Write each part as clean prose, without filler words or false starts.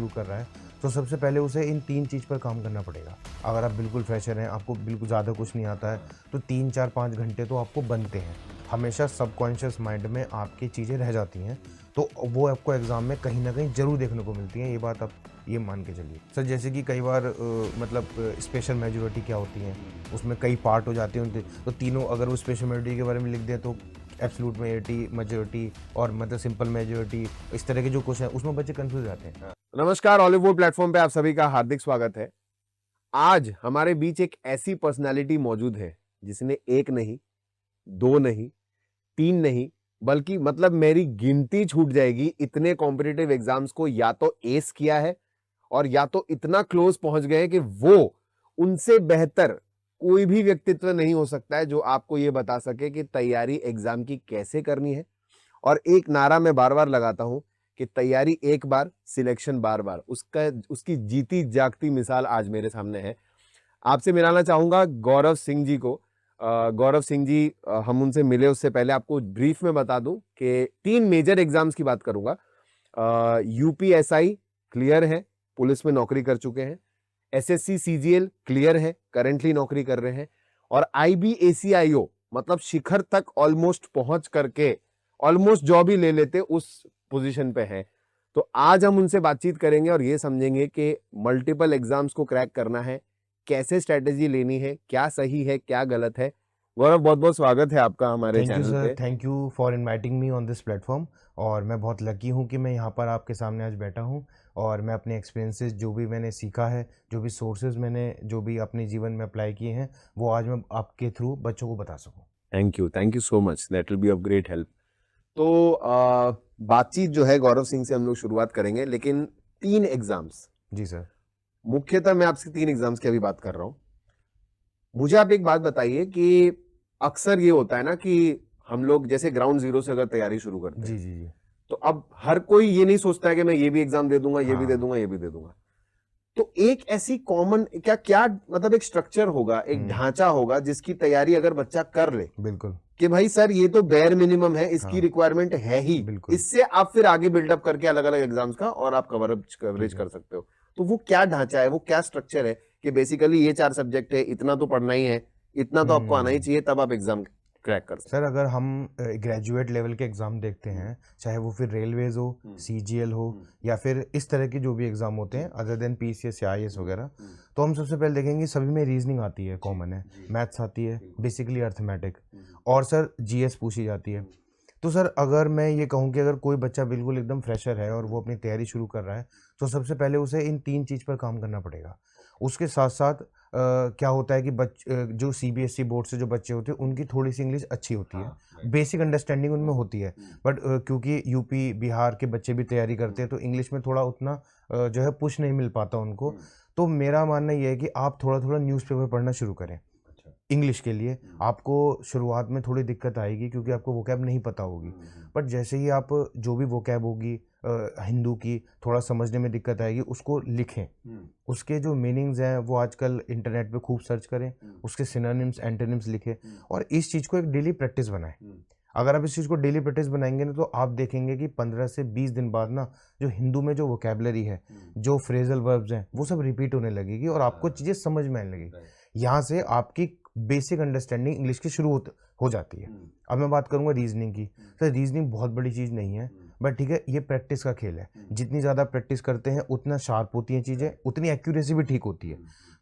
शुरू कर रहा है तो सबसे पहले उसे इन 3 चीज़ पर काम करना पड़ेगा। अगर आप बिल्कुल फ्रेशर हैं, आपको बिल्कुल ज़्यादा कुछ नहीं आता है, तो 3, 4, 5 घंटे तो आपको बनते हैं। हमेशा सबकॉन्शियस माइंड में आपकी चीज़ें रह जाती हैं, तो वो आपको एग्ज़ाम में कहीं न कहीं ज़रूर देखने को मिलती हैं, ये बात आप ये मान के चलिए। सर जैसे कि कई बार स्पेशल मेजॉरिटी क्या होती हैं, उसमें कई पार्ट हो जाते हैं उनके, तो तीनों अगर वो स्पेशल मेजॉरिटी के बारे में लिख दें तो एब्सोल्यूट मेजॉरिटी और मतलब सिंपल मेजॉरिटी, इस तरह के जो क्वेश्चन है उसमें बच्चे कंफ्यूज जाते हैं। नमस्कार, हॉलीवुड प्लेटफॉर्म पे आप सभी का हार्दिक स्वागत है। आज हमारे बीच एक ऐसी पर्सनालिटी मौजूद है जिसने एक नहीं, दो नहीं, तीन नहीं, बल्कि मतलब मेरी गिनती छूट जाएगी इतने कॉम्पिटिटिव एग्जाम्स को या तो एस किया है और या तो इतना क्लोज पहुंच गए कि वो उनसे बेहतर कोई भी व्यक्तित्व नहीं हो सकता है जो आपको ये बता सके कि तैयारी एग्जाम की कैसे करनी है। और एक नारा मैं बार बार लगाता हूं कि तैयारी एक बार, सिलेक्शन बार बार। उसकी जीती जागती मिसाल आज मेरे सामने है। आपसे मिलाना चाहूंगा गौरव सिंह जी को। गौरव सिंह जी, हम उनसे मिले उससे पहले आपको ब्रीफ में बता दूं कि 3 मेजर एग्जाम्स की बात करूंगा। यूपीएसआई क्लियर है, पुलिस में नौकरी कर चुके हैं। एसएससी सीजीएल क्लियर है, करेंटली नौकरी कर रहे हैं। और आईबीएसीआईओ मतलब शिखर तक ऑलमोस्ट पहुंच करके ऑलमोस्ट जॉब ही ले लेते उस पोजीशन पे है। तो आज हम उनसे बातचीत करेंगे और ये समझेंगे कि मल्टीपल एग्जाम्स को क्रैक करना है, कैसे स्ट्रेटेजी लेनी है, क्या सही है क्या गलत है। गौरव, बहुत बहुत स्वागत है आपका हमारे थैंक यू चैनल सर, पे। Thank you for inviting me on this platform. और मैं बहुत लकी हूँ कि मैं यहाँ पर आपके सामने आज बैठा हूँ और मैं अपने एक्सपीरियंसेस जो भी मैंने सीखा है, जो भी सोर्सेज मैंने जो भी अपने जीवन में अप्लाई किए हैं, वो आज मैं आपके थ्रू बच्चों को बता सकूँ। Thank you so much, that will be of great help. तो बातचीत जो है गौरव सिंह से हम लोग शुरुआत करेंगे, लेकिन 3 एग्जाम्स, जी सर। मुख्यतः मैं आपसे 3 एग्जाम्स की अभी बात कर रहा हूं। मुझे आप एक बात बताइए कि अक्सर ये होता है ना कि हम लोग जैसे ग्राउंड जीरो से अगर तैयारी शुरू करते जी हैं, जी जी। तो अब हर कोई ये नहीं सोचता है कि मैं ये भी एग्जाम दे दूंगा, ये भी दे हाँ। दूंगा, ये भी दे दूंगा। तो एक ऐसी कॉमन क्या क्या मतलब एक स्ट्रक्चर होगा, एक ढांचा होगा जिसकी तैयारी अगर बच्चा कर ले बिल्कुल। कि भाई सर ये तो बेयर मिनिमम है, इसकी हाँ। रिक्वायरमेंट है ही, बिल्कुल। इससे आप फिर आगे बिल्डअप करके अलग अलग एग्जाम्स का और आप ठीक कवरेज है। कर सकते हो। तो वो क्या ढांचा है, वो क्या स्ट्रक्चर है कि बेसिकली ये 4 सब्जेक्ट है, इतना तो पढ़ना ही है, इतना तो आपको आना ही हम्म। चाहिए, तब आप एग्जाम क्रैक कर सर सकते अगर हम ग्रेजुएट लेवल के एग्ज़ाम देखते हैं, चाहे वो फिर रेलवेज हो, सीजीएल हो, या फिर इस तरह के जो भी एग्ज़ाम होते हैं अदर देन पीसीएस या आईएएस वगैरह, तो हम सबसे पहले देखेंगे सभी में रीजनिंग आती है, कॉमन है, मैथ्स आती है, बेसिकली अर्थमेटिक, और सर जीएस पूछी जाती है। तो सर अगर मैं ये कहूँ कि अगर कोई बच्चा बिल्कुल एकदम फ्रेशर है और वो अपनी तैयारी शुरू कर रहा है, तो सबसे पहले उसे इन 3 चीज़ पर काम करना पड़ेगा। उसके साथ-साथ क्या होता है कि जो सीबीएसई बोर्ड से जो बच्चे होते हैं उनकी थोड़ी-सी इंग्लिश अच्छी होती है, बेसिक अंडरस्टैंडिंग उनमें होती है। बट क्योंकि यूपी, बिहार के बच्चे भी तैयारी करते हैं तो इंग्लिश में थोड़ा उतना जो है पुश नहीं मिल पाता उनको। तो मेरा मानना ये है कि आप थोड़ा-थोड़ा न्यूज़पेपर पढ़ना शुरू करें। इंग्लिश के लिए आपको शुरुआत में थोड़ी दिक्कत आएगी क्योंकि आपको वोकैब नहीं पता होगी। बट जैसे ही आप जो भी वोकैब होगी हिंदू की थोड़ा समझने में दिक्कत आएगी, उसको लिखें। उसके जो मीनिंग्स हैं वो आजकल इंटरनेट पे खूब सर्च करें, उसके सिनोनिम्स, एंटोनिम्स लिखें और इस चीज़ को एक डेली प्रैक्टिस बनाएं। अगर आप इस चीज़ को डेली प्रैक्टिस बनाएंगे ना, तो आप देखेंगे कि 15 से 20 दिन बाद ना जो हिंदू में जो वोकैबलरी है, जो फ्रेजल वर्ब्स हैं, वो सब रिपीट होने लगेगी और आपको चीज़ें समझ में आने लगेगी। यहाँ से आपकी बेसिक अंडरस्टैंडिंग इंग्लिश की शुरू हो जाती है। अब मैं बात करूँगा रीजनिंग की। सर रीजनिंग बहुत बड़ी चीज़ नहीं है, बट ठीक है, ये प्रैक्टिस का खेल है। जितनी ज़्यादा प्रैक्टिस करते हैं उतना शार्प होती हैं चीज़ें, उतनी एक्यूरेसी भी ठीक होती है।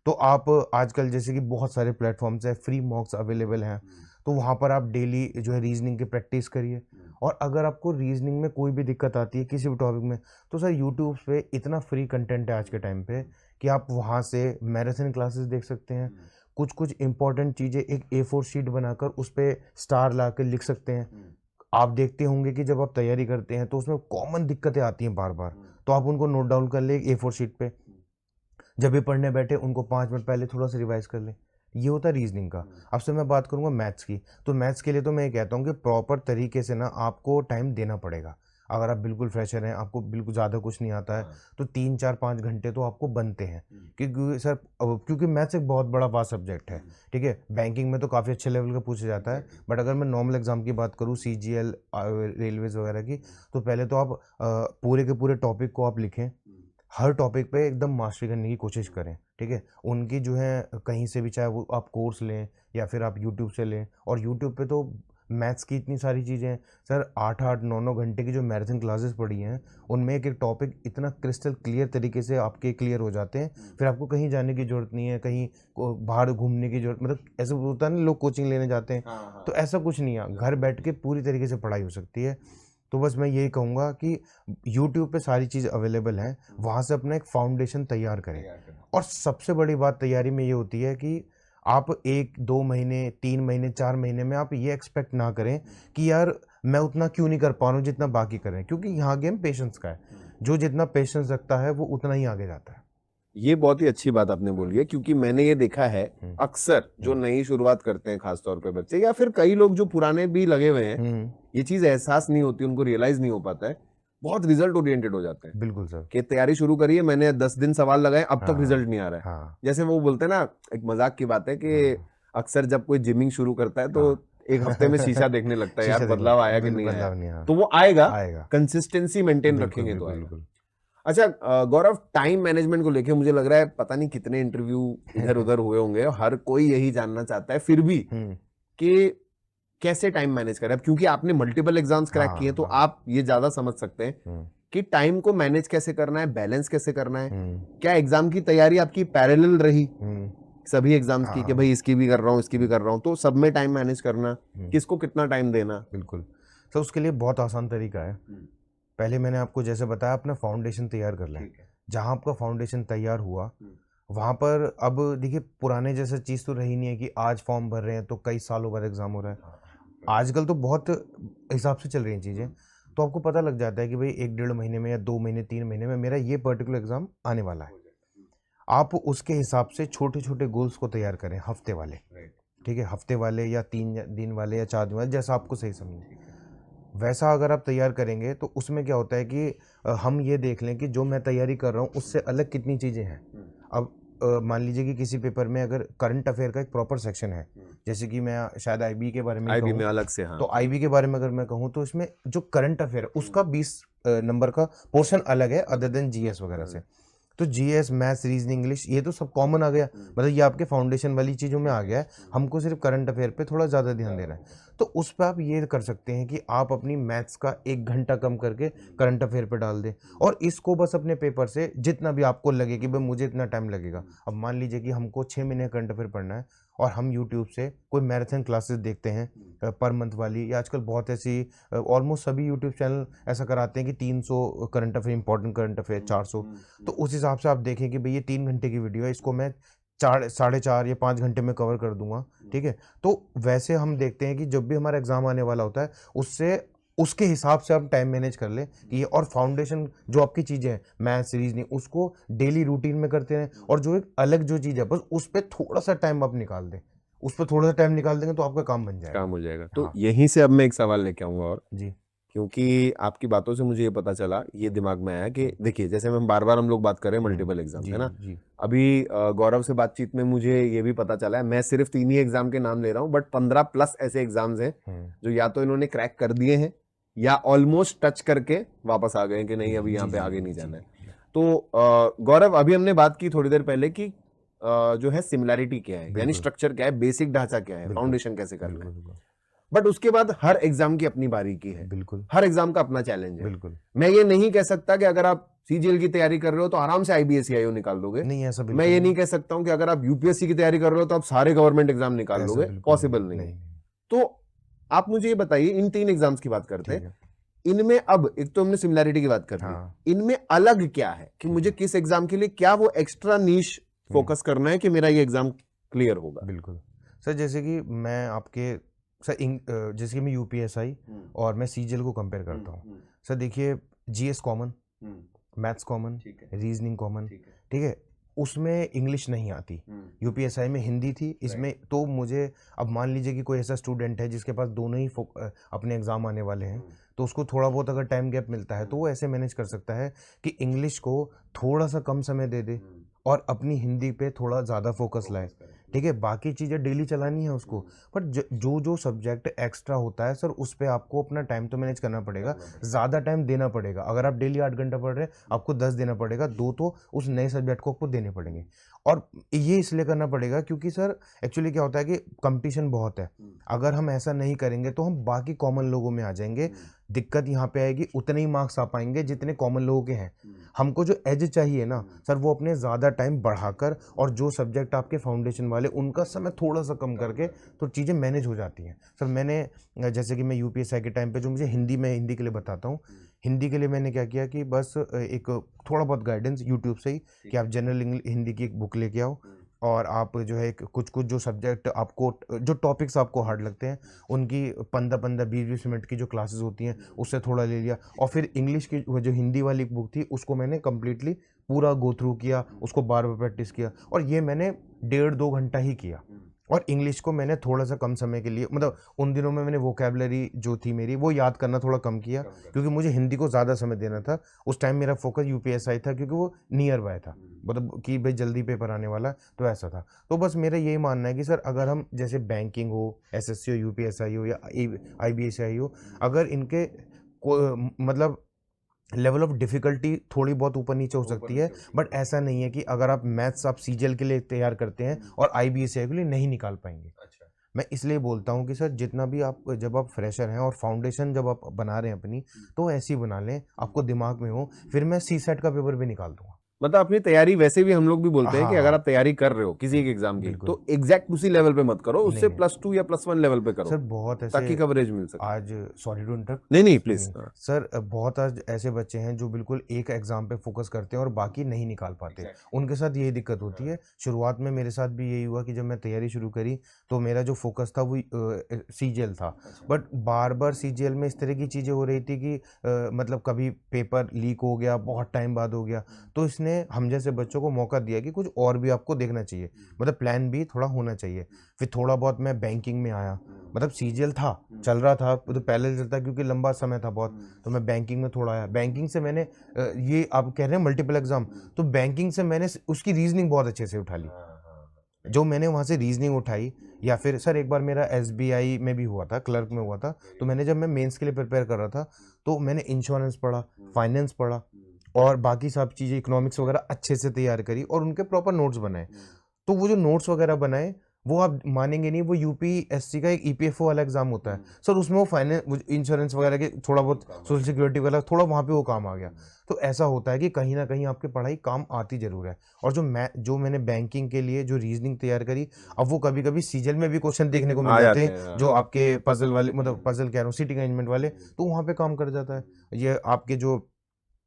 तो आप आजकल जैसे कि बहुत सारे प्लेटफॉर्म्स हैं, फ्री मॉक्स अवेलेबल हैं, तो वहाँ पर आप डेली जो है रीजनिंग की प्रैक्टिस करिए। और अगर आपको रीजनिंग में कोई भी दिक्कत आती है किसी भी टॉपिक में, तो सर यूट्यूब पे इतना फ्री कंटेंट है आज के टाइम पे कि आप वहाँ से मैराथन क्लासेस देख सकते हैं। कुछ कुछ इंपॉर्टेंट चीज़ें एक A4 शीट बनाकर उस पे स्टार ला के लिख सकते हैं। आप देखते होंगे कि जब आप तैयारी करते हैं तो उसमें कॉमन दिक्कतें आती हैं बार बार, तो आप उनको नोट डाउन कर लें A4 शीट पे। जब भी पढ़ने बैठे उनको 5 मिनट पहले थोड़ा सा रिवाइज कर लें। ये होता है रीजनिंग का। अब से मैं बात करूँगा मैथ्स की, तो मैथ्स के लिए तो मैं ये कहता हूँ कि प्रॉपर तरीके से ना आपको टाइम देना पड़ेगा। अगर आप बिल्कुल फ्रेशर हैं, आपको बिल्कुल ज़्यादा कुछ नहीं आता है, तो 3, 4, 5 घंटे तो आपको बनते हैं। क्योंकि सर क्योंकि मैथ्स एक बहुत बड़ा वास्ट सब्जेक्ट है, ठीक है? बैंकिंग में तो काफ़ी अच्छे लेवल का पूछा जाता है, बट अगर मैं नॉर्मल एग्जाम की बात करूँ, सीजीएल, रेलवेज़ वगैरह की, तो पहले तो आप पूरे के पूरे टॉपिक को आप लिखें। हर टॉपिक पे एकदम मास्टरी करने की कोशिश करें, ठीक है। उनकी जो है कहीं से भी, चाहे वो आप कोर्स लें या फिर आप यूट्यूब से लें, और यूट्यूब पे तो मैथ्स की इतनी सारी चीज़ें हैं सर, 8-8 9-9 घंटे की जो मैराथन क्लासेस पड़ी हैं, उनमें एक एक टॉपिक इतना क्रिस्टल क्लियर तरीके से आपके क्लियर हो जाते हैं, फिर आपको कहीं जाने की ज़रूरत नहीं है, कहीं बाहर घूमने की ज़रूरत, मतलब ऐसा होता है ना लोग कोचिंग लेने जाते हैं, तो ऐसा कुछ नहीं है, घर बैठ के पूरी तरीके से पढ़ाई हो सकती है। तो बस मैं यही कहूँगा कि यूट्यूब पे सारी चीज़ अवेलेबल हैं, वहाँ से अपना एक फाउंडेशन तैयार करें। और सबसे बड़ी बात तैयारी में ये होती है कि आप 1-2 महीने, 3 महीने, 4 महीने में आप ये एक्सपेक्ट ना करें कि यार मैं उतना क्यों नहीं कर पा रहा हूँ जितना बाकी कर रहे हैं, क्योंकि यहाँ गेम पेशेंस का है। जो जितना पेशेंस रखता है वो उतना ही आगे जाता है। ये बहुत ही अच्छी बात आपने बोली है, क्योंकि मैंने ये देखा है अक्सर जो नई शुरुआत करते हैं, खासतौर पे बच्चे या फिर कई लोग जो पुराने भी लगे हुए हैं, ये चीज एहसास नहीं होती, उनको रियलाइज नहीं हो पाता है, बहुत रिजल्ट ओरिएंटेड हो जाते हैं। बिल्कुल सर। कि तैयारी शुरू करी है, मैंने 10 दिन सवाल लगाए, अब तक रिजल्ट नहीं आ रहा है। हाँ, जैसे वो बोलते हैं ना, एक मजाक की बात है कि अक्सर जब कोई जिमिंग शुरू करता है तो एक हफ्ते में शीशा देखने लगता है, यार शीशा बदलाव आया कि बिल्कुल नहीं आया, बदलाव नहीं आया। तो वो आएगा, आएगा। कंसिस्टेंसी मेंटेन बिल्कुल, रखेंगे तो बिल्कुल, आएगा। बिल्कुल। अच्छा गौरव, टाइम मैनेजमेंट को लेके मुझे लग रहा है पता नहीं कितने इंटरव्यू इधर उधर हुए होंगे और हर कोई यही जानना चाहता है फिर भी कि कैसे टाइम मैनेज करें। अब क्योंकि आपने मल्टीपल एग्जाम्स क्रैक किए तो आप ये ज्यादा समझ सकते हैं कि टाइम को मैनेज कैसे करना है, बैलेंस कैसे करना है। क्या एग्जाम की तैयारी आपकी पैरेलल रही सभी एग्जाम्स की कि भाई इसकी भी कर रहा हूँ, इसकी भी कर रहा हूँ, तो सब में टाइम मैनेज करना, किसको कितना टाइम देना? बिल्कुल सर, उसके लिए बहुत आसान तरीका है। पहले मैंने आपको जैसे बताया, अपना फाउंडेशन तैयार कर लें। जहाँ आपका फाउंडेशन तैयार हुआ वहाँ पर अब देखिए, पुराने जैसा चीज़ तो रही नहीं है कि आज फॉर्म भर रहे हैं तो कई सालों बाद एग्ज़ाम हो रहा है। आजकल तो बहुत हिसाब से चल रही हैं चीज़ें, तो आपको पता लग जाता है कि भाई 1-1.5 महीने में या 2 महीने 3 महीने में मेरा ये पर्टिकुलर एग्ज़ाम आने वाला है। आप उसके हिसाब से छोटे छोटे गोल्स को तैयार करें, हफ्ते वाले, ठीक है, हफ्ते वाले या 3 दिन वाले या 4 दिन वाले, जैसा आपको सही समझे वैसा अगर आप तैयार करेंगे तो उसमें क्या होता है कि हम ये देख लें कि जो मैं तैयारी कर रहा हूँ उससे अलग कितनी चीज़ें हैं। अब मान लीजिए कि किसी पेपर में अगर करंट अफेयर का एक प्रॉपर सेक्शन है, जैसे कि मैं शायद आईबी के बारे में आईबी कहूँ, में अलग से, हाँ, तो आईबी के बारे में अगर मैं कहूँ तो इसमें जो करंट अफेयर है उसका 20 नंबर का पोर्शन अलग है अदर देन जीएस वगैरह से। तो जीएस, मैथ्स, रीजनिंग, इंग्लिश, ये तो सब कॉमन आ गया, मतलब ये आपके फाउंडेशन वाली चीज़ों में आ गया है। हमको सिर्फ करंट अफेयर पे थोड़ा ज़्यादा ध्यान देना है, तो उस पर आप ये कर सकते हैं कि आप अपनी मैथ्स का 1 घंटा कम करके करंट अफेयर पे डाल दें, और इसको बस अपने पेपर से जितना भी आपको लगे कि भाई मुझे इतना टाइम लगेगा। अब मान लीजिए कि हमको 6 महीने करंट अफेयर पढ़ना है और हम यूट्यूब से कोई मैराथन क्लासेस देखते हैं पर मंथ वाली, या आजकल बहुत ऐसी ऑलमोस्ट सभी यूट्यूब चैनल ऐसा कराते हैं कि 300 current affair, important current affair 400, तो उस हिसाब से आप देखें कि भाई ये 3 घंटे की वीडियो है, इसको मैं 4 साढ़े 4 या 5 घंटे में कवर कर दूंगा, ठीक है। तो वैसे हम देखते हैं कि जब भी हमारा एग्जाम आने वाला होता है उससे उसके हिसाब से आप टाइम मैनेज कर लें कि और फाउंडेशन जो आपकी चीज़ें हैं, मैथ्स, रीजनिंग, उसको डेली रूटीन में करते रहें, और जो एक अलग जो चीज़ है बस उस पर थोड़ा सा टाइम आप निकाल दें, उस पर थोड़ा सा टाइम निकाल देंगे तो आपका काम बन जाएगा। काम हो जाएगा। तो हाँ यहीं से अब मैं एक सवाल लेके आऊंगा और जी। क्योंकि आपकी बातों से मुझे ये पता चला, ये दिमाग में आया कि देखिए, जैसे हम बार बार हम लोग बात कर रहे हैं मल्टीपल एग्जाम, जी है ना। जी। अभी गौरव से बातचीत में मुझे ये भी पता चला है, मैं सिर्फ 3 ही एग्जाम के नाम ले रहा हूँ, बट 15+ ऐसे एग्जाम्स हैं जो या तो इन्होंने क्रैक कर दिए हैं या ऑलमोस्ट टच करके वापस आ गए हैं कि नहीं, अभी यहाँ पे आगे नहीं जाना है। तो गौरव, अभी हमने बात की थोड़ी देर पहले कि जो है सिमिलैरिटी क्या है, यानी स्ट्रक्चर क्या है, बेसिक ढांचा क्या है, फाउंडेशन कैसे करना है। बट उसके बाद हर एग्जाम की अपनी बारीकी है, बिल्कुल, हर एग्जाम का अपना चैलेंज है। बिल्कुल। मैं ये नहीं कह सकता कि अगर आप सीजीएल की तैयारी कर रहे हो तो आराम से आईबीएसईआईओ निकाल दोगे, नहीं, ऐसा मैं बिल्कुल ये नहीं। नहीं कह सकता हूं कि अगर आप यूपीएससी की तैयारी कर रहे हो तो आप सारे गवर्नमेंट एग्जाम निकाल ऐसा लोगे, बिल्कुल पॉसिबल नहीं है। तो आप मुझे ये बताइए, इन 3 एग्जाम्स की बात करते ठीक हैं, है। इनमें अब एक तो हमने सिमिलैरिटी की बात कर ली, हाँ। इनमें अलग क्या है कि मुझे किस एग्जाम के लिए क्या वो एक्स्ट्रा नीश फोकस करना है कि मेरा ये एग्जाम क्लियर होगा। बिल्कुल सर, जैसे कि मैं आपके सर जैसे कि मैं यूपीएसआई और मैं सीजीएल को कंपेयर करता हूँ सर। देखिए, GS common, maths common, reasoning common, ठीक है, उसमें इंग्लिश नहीं आती। यूपीएसआई में हिंदी थी, इसमें तो मुझे, अब मान लीजिए कि कोई ऐसा स्टूडेंट है जिसके पास दोनों ही अपने एग्जाम आने वाले हैं, तो उसको थोड़ा बहुत अगर टाइम गैप मिलता है तो वो ऐसे मैनेज कर सकता है कि इंग्लिश को थोड़ा सा कम समय दे दे और अपनी हिंदी पे थोड़ा ज़्यादा फोकस लाए। ठीक है, बाकी चीज़ें डेली चलानी है उसको, पर जो जो सब्जेक्ट एक्स्ट्रा होता है सर उस पे आपको अपना टाइम तो मैनेज करना पड़ेगा, ज़्यादा टाइम देना पड़ेगा। अगर आप डेली 8 घंटा पढ़ रहे हैं, आपको 10 देना पड़ेगा, 2 तो उस नए सब्जेक्ट को आपको देने पड़ेंगे। और ये इसलिए करना पड़ेगा क्योंकि सर एक्चुअली क्या होता है कि कंपटीशन बहुत है। अगर हम ऐसा नहीं करेंगे तो हम बाकी कॉमन लोगों में आ जाएंगे। दिक्कत यहाँ पे आएगी, उतने ही मार्क्स आ पाएंगे जितने कॉमन लोगों के हैं। हमको जो एज चाहिए ना सर, वो अपने ज़्यादा टाइम बढ़ाकर और जो सब्जेक्ट आपके फाउंडेशन वाले उनका समय थोड़ा सा कम करके तो चीज़ें मैनेज हो जाती हैं। सर मैंने जैसे कि मैं यूपीएससी के टाइम पे जो मुझे हिंदी के लिए बताता हूँ, हिंदी के लिए मैंने क्या किया कि बस एक थोड़ा बहुत गाइडेंस यूट्यूब से ही कि आप जनरल हिंदी की एक बुक लेके आओ और आप जो है कुछ कुछ जो सब्जेक्ट आपको जो टॉपिक्स आपको हार्ड लगते हैं उनकी 15-15 20-20 मिनट की जो क्लासेस होती हैं उससे थोड़ा ले लिया। और फिर इंग्लिश की वो जो हिंदी वाली बुक थी उसको मैंने कम्प्लीटली पूरा गो थ्रू किया, उसको बार बार प्रैक्टिस किया और ये मैंने 1.5-2 घंटा ही किया। और इंग्लिश को मैंने थोड़ा सा कम समय के लिए, मतलब उन दिनों में मैंने वोकैबलरी जो थी मेरी वो याद करना थोड़ा कम किया क्योंकि मुझे हिंदी को ज़्यादा समय देना था। उस टाइम मेरा फोकस यूपीएससी था क्योंकि वो नियर बाय था, मतलब कि भाई जल्दी पेपर आने वाला, तो ऐसा था। तो बस मेरा यही मानना है कि सर अगर हम जैसे बैंकिंग हो, एसएससी हो, यूपीएससी हो या आईबीएसई हो, अगर इनके मतलब लेवल ऑफ डिफ़िकल्टी थोड़ी बहुत ऊपर नीचे हो सकती है, बट ऐसा नहीं है कि अगर आप मैथ्स आप सीजीएल के लिए तैयार करते हैं और आईबीएसई के लिए नहीं निकाल पाएंगे। मैं इसलिए बोलता हूँ कि सर जितना भी आप जब आप फ्रेशर हैं और फाउंडेशन जब आप बना रहे हैं अपनी, तो ऐसी बना लें आपको दिमाग में हो, फिर मैं सीसेट का पेपर भी निकाल दूंगा। मतलब अपनी तैयारी वैसे भी हम लोग भी बोलते हैं हाँ कि अगर हाँ आप तैयारी कर रहे हो किसी एक एग्जाम की बिल्कुल। तो एग्जैक्ट उसी लेवल पे मत करो, उससे नहीं +2 या +1 लेवल पे करो सर बहुत ऐसे ताकि कवरेज मिल सके। आज सॉरी टू इंटरप्ट, नहीं नहीं नहीं प्लीज। नहीं सर बहुत आज ऐसे बच्चे हैं जो बिल्कुल एक एग्जाम पे फोकस करते हैं और बाकी नहीं निकाल पाते। उनके साथ यही दिक्कत होती है। शुरुआत में मेरे साथ भी यही हुआ कि जब मैं तैयारी शुरू करी तो मेरा जो फोकस था वो सीजीएल था, बट बार बार सीजीएल में इस तरह की चीज़ें हो रही थी कि मतलब कभी पेपर लीक हो गया, बहुत टाइम बाद हो गया, तो इसने हम जैसे बच्चों को मौका दिया कि कुछ और भी आपको देखना चाहिए, मतलब प्लान भी थोड़ा होना चाहिए। फिर थोड़ा बहुत मैं बैंकिंग में आया, मतलब सीजीएल था चल रहा था तो पहले चलता क्योंकि लंबा समय था बहुत, तो मैं बैंकिंग में थोड़ा आया। बैंकिंग से मैंने ये आप कह रहे हैं मल्टीपल एग्जाम, तो बैंकिंग से मैंने उसकी रीजनिंग बहुत अच्छे से उठा ली। जो मैंने वहाँ से रीजनिंग उठाई, या फिर सर एक बार मेरा एसबीआई में भी हुआ था, क्लर्क में हुआ था, तो मैंने जब मैं मेंस के लिए प्रिपेयर कर रहा था तो मैंने इंश्योरेंस पढ़ा, फाइनेंस पढ़ा और बाकी सब चीज़ें इकोनॉमिक्स वगैरह अच्छे से तैयार करी और उनके प्रॉपर नोट्स बनाए। तो वो जो नोट्स वगैरह बनाए वो आप मानेंगे नहीं, वो यूपीएससी का एक ईपीएफओ वाला एग्जाम होता है सर, उसमें वो फाइनेंस इंश्योरेंस वगैरह के थोड़ा बहुत सोशल सिक्योरिटी वगैरह थोड़ा वहाँ पे वो काम आ गया। तो ऐसा होता है कि कहीं ना कहीं आपकी पढ़ाई काम आती जरूर है। और जो मैंने बैंकिंग के लिए जो रीजनिंग तैयार करी, अब वो कभी कभी सीजल में भी क्वेश्चन देखने को मिल आ जाते जाते हैं हैं। जो आपके पजल वाले, मतलब पजल कह रहा हूँ सीटिंग अरेंजमेंट वाले, तो वहाँ पे काम कर जाता है। ये आपके जो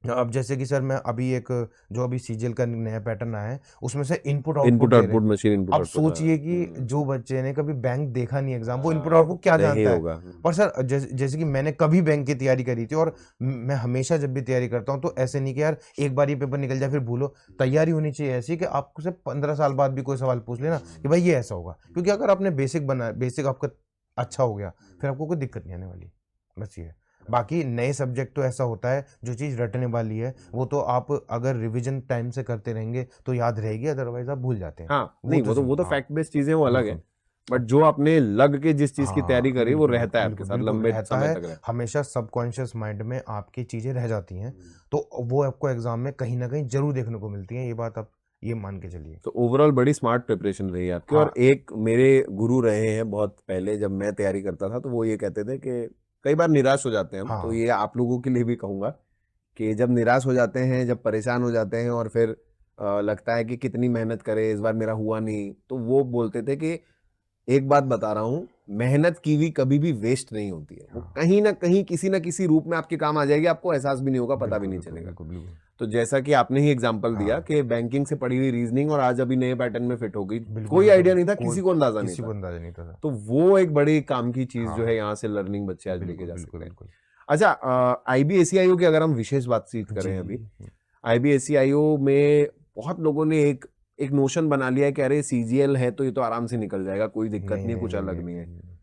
अब जैसे कि सर मैं अभी एक जो अभी सीजीएल का नया पैटर्न आया है उसमें से इनपुट आउटपुट इनपुट दे रहे आउटपुट हैं। मशीन इनपुट अब आउटपुट। सोचिए कि जो बच्चे ने कभी बैंक देखा नहीं एग्जाम, वो इनपुट आउटपुट क्या नहीं जानता है। होगा। पर सर जैसे कि मैंने कभी बैंक की तैयारी करी थी और मैं हमेशा जब भी तैयारी करता हूँ तो ऐसे नहीं कि यार एक बार ये पेपर निकल जाए फिर भूलो। तैयारी होनी चाहिए ऐसी कि आपको से 15 साल बाद भी कोई सवाल पूछ लेना कि भाई ये ऐसा होगा, क्योंकि अगर आपने बेसिक आपका अच्छा हो गया फिर आपको कोई दिक्कत नहीं आने वाली। बस ये है। बाकी नए सब्जेक्ट तो ऐसा होता है जो चीज़ रटने वाली है वो तो आप अगर रिवीजन टाइम से करते रहेंगे तो याद रहेगी, अदरवाइज आप भूल जाते हैं। हाँ नहीं वो तो हाँ फैक्ट बेस्ड चीजें वो अलग है, बिल्कुल। बट जो आपने लग के जिस चीज की तैयारी हाँ करी वो बिल्कुल रहता बिल्कुल है आपके बिल्कुल साथ बिल्कुल लंबे रहता समय है, तक रहता हमेशा सबकॉन्शियस माइंड में आपकी चीज़ें रह जाती हैं, तो वो आपको एग्जाम में कहीं ना कहीं जरूर देखने को मिलती हैं, ये बात आप ये मान के चलिए। है। तो ओवरऑल बड़ी स्मार्ट प्रिपरेशन रही है आपकी। और हाँ एक मेरे गुरु रहे हैं बहुत पहले जब मैं तैयारी करता था, तो वो ये कहते थे कि कई बार निराश हो जाते हैं हम, तो हाँ ये आप लोगों के लिए भी कहूंगा कि जब निराश हो जाते हैं, जब परेशान हो जाते हैं और फिर लगता है कि कितनी मेहनत करें इस बार मेरा हुआ नहीं, तो वो बोलते थे कि एक बात बता रहा हूँ, मेहनत की हुई कभी भी वेस्ट नहीं होती है, वो हाँ कहीं ना कहीं किसी ना किसी रूप में आपके काम आ जाएगी, आपको एहसास भी नहीं होगा, पता भी बिल्कुल नहीं बिल्कुल चलेगा। बिल्कुल बिल्कुल। तो जैसा कि आपने ही एग्जांपल दिया हाँ कि बैंकिंग से पढ़ी हुई रीजनिंग और आज अभी नए पैटर्न में फिट हो गई, बिल्कुल कोई आइडिया बिल्कुल नहीं था, कोई किसी को अंदाजा नहीं किसी को था। अंदाजा नहीं था। तो वो एक बड़ी काम की चीज जो है, हाँ यहाँ से लर्निंग बच्चे आज लेके बिल्कुल जा बिल्कुल सकते हैं। बिल्कुल। अच्छा, आईबीएसईआईओ की अगर हम विशेष बातचीत जी करें जी अभी, जी। आईबीएसईआईओ में बहुत लोगों ने एक एक नोशन बना लिया है कि अरे सीजीएल है तो ये तो आराम से निकल जाएगा, कोई दिक्कत नहीं नहीं है, नहीं कुछ नहीं अलग नहीं, नहीं है। नहीं।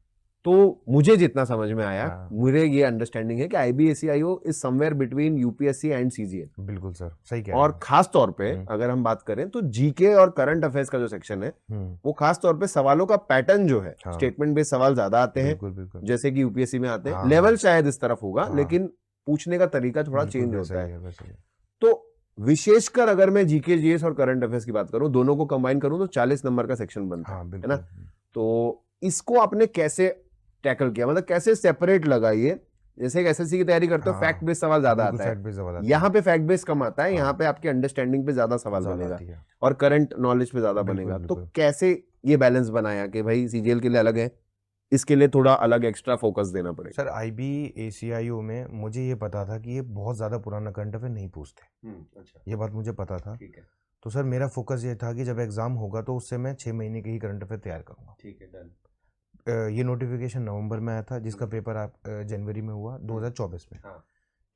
तो मुझे जितना समझ में आया, हाँ। मुझे ये अंडरस्टैंडिंग है कि IBACIO is somewhere between UPSC and CGL। बिल्कुल सर, सही कह रहे और हैं। खास तौर पे हम्म। अगर हम बात करें तो जीके और करंट अफेयर्स का जो सेक्शन है हम्म। वो खास तौर पे सवालों का पैटर्न जो है, हाँ। स्टेटमेंट बेस्ड सवाल ज्यादा आते हैं बिल्कुल बिल्कुल। जैसे कि यूपीएससी में आते हैं। हाँ लेवल शायद इस तरफ होगा, हाँ। लेकिन पूछने का तरीका थोड़ा बिल्कुल चेंज वैसा होता ही है। है, वैसा ही है। तो विशेषकर अगर मैं जीके जीएस और करंट अफेयर्स की बात करूं, दोनों को कंबाइन करूं तो 40 नंबर का सेक्शन बनता हाँ है बिल्कुल। ना। तो इसको आपने कैसे टैकल किया, मतलब कैसे सेपरेट लगा ये? जैसे एक एसएससी की तैयारी करते हो, हाँ, फैक्ट बेस्ड सवाल ज्यादा बिल्कुल आता है, फैक्ट बेस्ड सवाल आते यहाँ हैं। पे फैक्ट बेस्ड कम आता है, हाँ। यहाँ पे आपकी अंडरस्टैंडिंग पे ज्यादा सवाल ज्यादा बनेगा आती है। और करंट नॉलेज पे ज्यादा बिल्कुल बनेगा। तो बिल्कुल। कैसे ये बैलेंस बनाया कि भाई सीजीएल के लिए अलग है, इसके लिए थोड़ा अलग एक्स्ट्रा फोकस देना पड़ेगा? सर IBACIO में मुझे ये पता था कि ये बहुत ज़्यादा पुराना करंट अफेयर नहीं पूछते, अच्छा, ये बात मुझे पता था। ठीक है, तो सर मेरा फोकस ये था कि जब एग्ज़ाम होगा तो उससे मैं 6 महीने के ही करंट अफेयर तैयार करूँगा। ठीक है, डन। ये नोटिफिकेशन नवंबर में आया था, जिसका पेपर आप जनवरी में हुआ 2024 में। हाँ।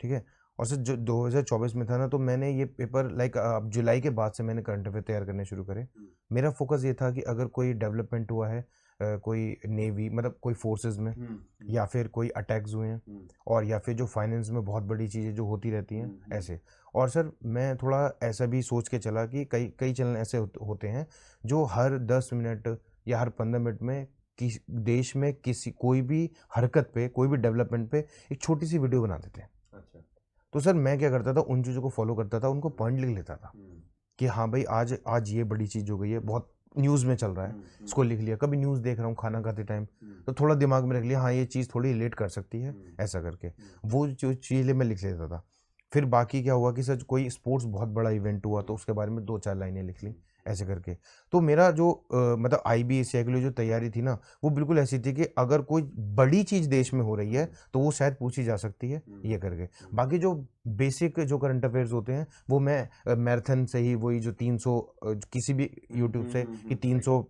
ठीक है। और सर जो 2024 में था ना, तो मैंने ये पेपर लाइक अब जुलाई के बाद से मैंने करंट अफेयर तैयार करने शुरू करे। मेरा फोकस ये था कि अगर कोई डेवलपमेंट हुआ है, कोई नेवी मतलब कोई फोर्सेस में, या फिर कोई अटैक्स हुए हैं, और या फिर जो फाइनेंस में बहुत बड़ी चीज़ें जो होती रहती हैं ऐसे। और सर मैं थोड़ा ऐसा भी सोच के चला कि कई कई चैनल ऐसे होते हैं जो हर 10 मिनट या हर 15 मिनट में किसी देश में किसी कोई भी हरकत पे, कोई भी डेवलपमेंट पे एक छोटी सी वीडियो बना देते हैं। अच्छा। तो सर मैं क्या करता था, उन चीज़ों को फॉलो करता था, उनको पॉइंट लिख लेता था कि हाँ भाई आज आज ये बड़ी चीज़ हो गई है, बहुत न्यूज़ में चल रहा है, इसको लिख लिया। कभी न्यूज़ देख रहा हूँ खाना खाते टाइम, तो थोड़ा दिमाग में रख लिया, हाँ ये चीज़ थोड़ी रिलेट कर सकती है, ऐसा करके वो जो चीज़ें मैं लिख लेता था। फिर बाकी क्या हुआ कि सर कोई स्पोर्ट्स बहुत बड़ा इवेंट हुआ तो उसके बारे में 2-4 लाइनें लिख ली, ऐसे करके। तो मेरा जो मतलब IBACIO के लिए जो तैयारी थी ना, वो बिल्कुल ऐसी थी कि अगर कोई बड़ी चीज़ देश में हो रही है तो वो शायद पूछी जा सकती है, ये करके। बाकी जो बेसिक जो करंट अफेयर्स होते हैं वो मैं मैराथन से ही, वही जो 300 किसी भी यूट्यूब से कि 300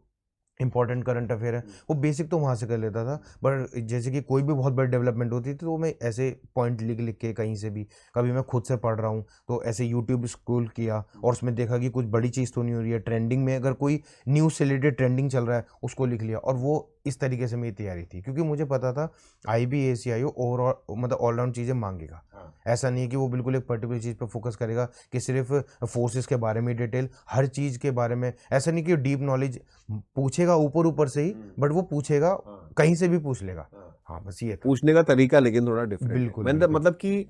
इंपॉर्टेंट करंट अफेयर है, वो बेसिक तो वहाँ से कर लेता था। बट जैसे कि कोई भी बहुत बड़ी डेवलपमेंट होती थी तो मैं ऐसे पॉइंट लिख लिख के कहीं से भी, कभी मैं खुद से पढ़ रहा हूँ तो ऐसे यूट्यूब स्क्रॉल किया और उसमें देखा कि कुछ बड़ी चीज़ तो नहीं हो रही है, ट्रेंडिंग में अगर कोई न्यूज़ से रिलेटेड ट्रेंडिंग चल रहा है उसको लिख लिया। और वो इस तरीके से मेरी तैयारी थी, क्योंकि मुझे पता था IBACIO ओवरऑल मतलब ऑलराउंड चीज़ें मांगेगा। ऐसा नहीं है कि वो बिल्कुल एक पर्टिकुलर चीज़ पर फोकस करेगा कि सिर्फ फोर्सेस के बारे में डिटेल, हर चीज़ के बारे में। ऐसा नहीं कि डीप नॉलेज पूछेगा ऊपर ऊपर से ही, बट वो पूछेगा कहीं से भी पूछ लेगा। हाँ बस ये था। पूछने का तरीका लेकिन थोड़ा डिफरेंट है। बिल्कुल, बिल्कुल। मतलब कि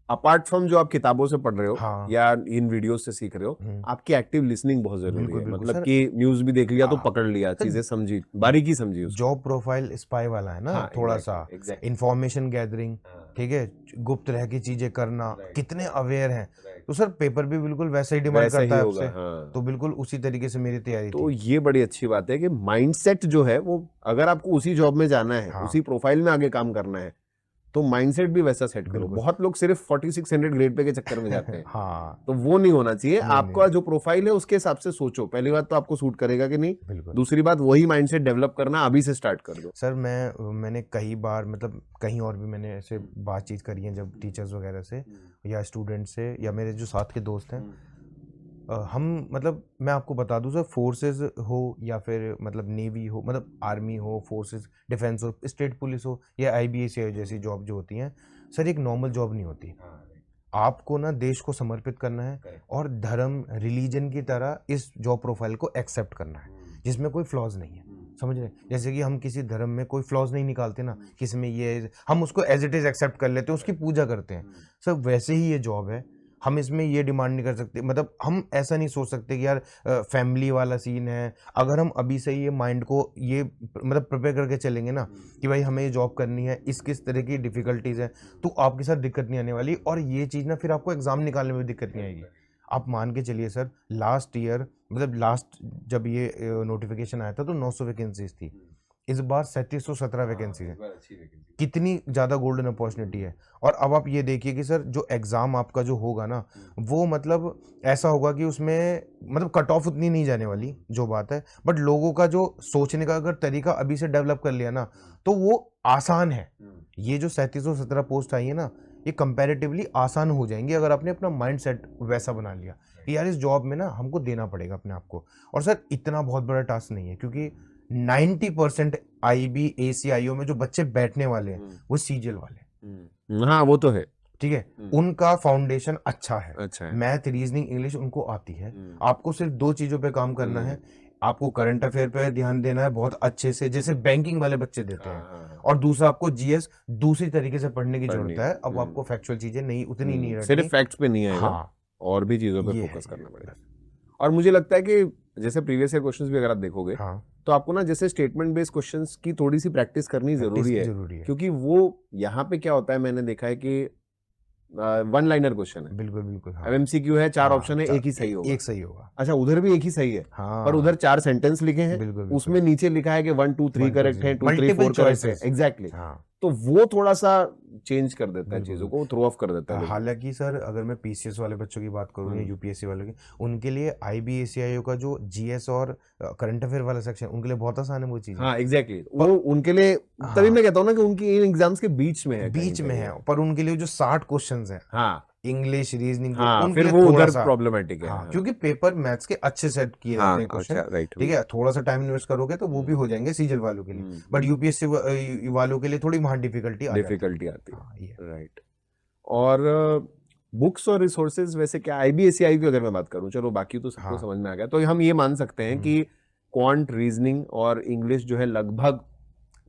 अपार्ट फ्रॉम जो आप किताबों से पढ़ रहे हो हाँ। या इन वीडियोस से सीख रहे हो, आपकी एक्टिव लिसनिंग बहुत जरूरी बिल्कुल, है। बिल्कुल मतलब सर। कि न्यूज़ भी देख लिया तो हाँ, पकड़ लिया, सर, चीजें समझी, बारीकी समझी उसको। जॉब प्रोफाइल स्पाई वाला है ना, हाँ, थोड़ा exactly, सा exactly. इंफॉर्मेशन गैदरिंग, ठीक है, गुप्त रह के चीजें करना, कितने अवेयर हैं। तो सर पेपर भी बिल्कुल वैसा ही डिमांड वैसा करता ही है होगा, आपसे। हाँ। तो बिल्कुल उसी तरीके से मेरी तैयारी तो थी। ये बड़ी अच्छी बात है कि माइंडसेट जो है वो, अगर आपको उसी जॉब में जाना है, हाँ। उसी प्रोफाइल में आगे काम करना है, तो माइंडसेट भी वैसा सेट करो। बिल्कुल। बहुत लोग सिर्फ 4600 ग्रेड पे के चक्कर में जाते हैं। हाँ। तो वो नहीं होना चाहिए। नहीं, आपका नहीं। जो प्रोफाइल है उसके हिसाब से सोचो। पहली बात तो आपको सूट करेगा कि नहीं, बिल्कुल दूसरी बात वही माइंडसेट डेवलप करना अभी से स्टार्ट कर दो। सर। मैंने कई बार मतलब कहीं और भी मैंने ऐसे बातचीत करी है, जब टीचर्स वगैरह से या स्टूडेंट से या मेरे जो साथ के दोस्त हैं, हम मतलब मैं आपको बता दूं सर, फोर्सेस हो या फिर मतलब नेवी हो, मतलब आर्मी हो, फोर्सेस, डिफेंस हो, स्टेट पुलिस हो, या IBACIO जैसी जॉब जो होती हैं सर, एक नॉर्मल जॉब नहीं होती। आपको ना देश को समर्पित करना है और धर्म रिलीजन की तरह इस जॉब प्रोफाइल को एक्सेप्ट करना है, जिसमें कोई फ्लॉज नहीं है। समझ रहे हैं? जैसे कि हम किसी धर्म में कोई फ्लॉज नहीं निकालते ना, किसी में ये हम उसको एज इट इज एक्सेप्ट कर लेते हैं, उसकी पूजा करते हैं। सर वैसे ही ये जॉब है। हम इसमें ये डिमांड नहीं कर सकते, मतलब हम ऐसा नहीं सोच सकते कि यार फैमिली वाला सीन है। अगर हम अभी से ये माइंड को ये मतलब प्रिपेयर करके चलेंगे ना कि भाई हमें ये जॉब करनी है, इस किस तरह की डिफिकल्टीज है, तो आपके साथ दिक्कत नहीं आने वाली। और ये चीज़ ना फिर आपको एग्जाम निकालने में भी दिक्कत नहीं आएगी। आप मान के चलिए सर, लास्ट ईयर मतलब लास्ट जब ये नोटिफिकेशन आया था तो 900 वैकेंसीज थी। इस बार 3717 वैकेंसी है। कितनी ज़्यादा गोल्डन अपॉर्चुनिटी है। और अब आप ये देखिए कि सर जो एग्ज़ाम आपका जो होगा ना, वो मतलब ऐसा होगा कि उसमें मतलब कट ऑफ उतनी नहीं जाने वाली जो बात है, बट लोगों का जो सोचने का अगर तरीका अभी से डेवलप कर लिया ना, तो वो आसान है। ये जो 3717 पोस्ट आई है ना, ये कंपैरेटिवली आसान हो जाएंगी अगर आपने अपना माइंड सेट वैसा बना लिया कि यार इस जॉब में ना हमको देना पड़ेगा अपने आप को। और सर इतना बहुत बड़ा टास्क नहीं है, क्योंकि 90% IB ACIO में जो बच्चे बैठने वाले हैं वो सीजीएल वाले, हाँ वो तो है। ठीक है, उनका फाउंडेशन अच्छा है, अच्छा है। मैथ रीजनिंग इंग्लिश उनको आती है। आपको सिर्फ 2 चीजों पे काम करना है, आपको करंट अफेयर पे ध्यान देना है बहुत अच्छे से, जैसे बैंकिंग वाले बच्चे देते हैं, और दूसरा आपको जीएस दूसरी तरीके से पढ़ने की जरूरत है। अब आपको फैक्चुअल चीजें नहीं उतनी नहीं रटनी, सिर्फ फैक्ट्स पे नहीं आएगा, हाँ और भी चीजों पे ये फोकस है, करना पड़ेगा। और मुझे लगता है कि जैसे प्रीवियस ईयर क्वेश्चंस भी अगर आप देखोगे हाँ तो आपको ना जैसे स्टेटमेंट बेस्ड क्वेश्चंस की थोड़ी सी प्रैक्टिस करनी जरूरी है, क्योंकि वो यहाँ पे क्या होता है, मैंने देखा है कि वन लाइनर क्वेश्चन है, बिल्कुल बिल्कुल, हाँ एमसीक्यू है, 4 हाँ, ऑप्शन है, एक ही सही होगा। एक सही होगा, अच्छा उधर भी एक ही सही है, हाँ पर उधर 4 सेंटेंस लिखे हैं, बिल्कुल बिल्कुल, उसमें नीचे लिखा है कि 1 2 3 1 2 करेक्ट है, 2 3 मल्टीपल 4 करेक्ट है, चॉइसेस, एग्जैक्टली। हाँ तो वो थोड़ा सा चेंज कर देता है बिल्कुल। चीजों को, थ्रो ऑफ कर देता है लोगों को। हालांकि सर अगर मैं पीसीएस वाले बच्चों की बात करूँ या यूपीएससी वालों की, उनके लिए IBACIO का जो जीएस और करंट अफेयर वाला सेक्शन उनके लिए बहुत आसान है वो चीजें, हाँ एग्जैक्टली, वो उनके लिए तभी मैं कहता हूँ ना कि उनकी इन एग्जाम्स के बीच में है, बीच में है, पर उनके लिए जो 60 क्वेश्चंस हैं, हाँ इंग्लिश रीजनिंग, हाँ, उनके फिर लिए वो थोड़ा उधर सा प्रॉब्लमेटिक है। हाँ, क्योंकि पेपर मैथ्स के अच्छे सेट किए हाँ, जाते हैं क्वेश्चन, अच्छा राइट, ठीक है, थोड़ा सा टाइम इन्वेस्ट करोगे तो वो भी हो जाएंगे सीजल वालों के लिए, बट यूपीएससी वालों के लिए थोड़ी वहां डिफिकल्टी आती आती हाँ, है, राइट। और बुक्स और रिसोर्सेज वैसे क्या, IBACI की अगर मैं बात करूं, चलो बाकी तो सबको हाँ। समझ में आ गया, तो हम ये मान सकते हैं कि क्वांट, रीजनिंग और इंग्लिश जो है लगभग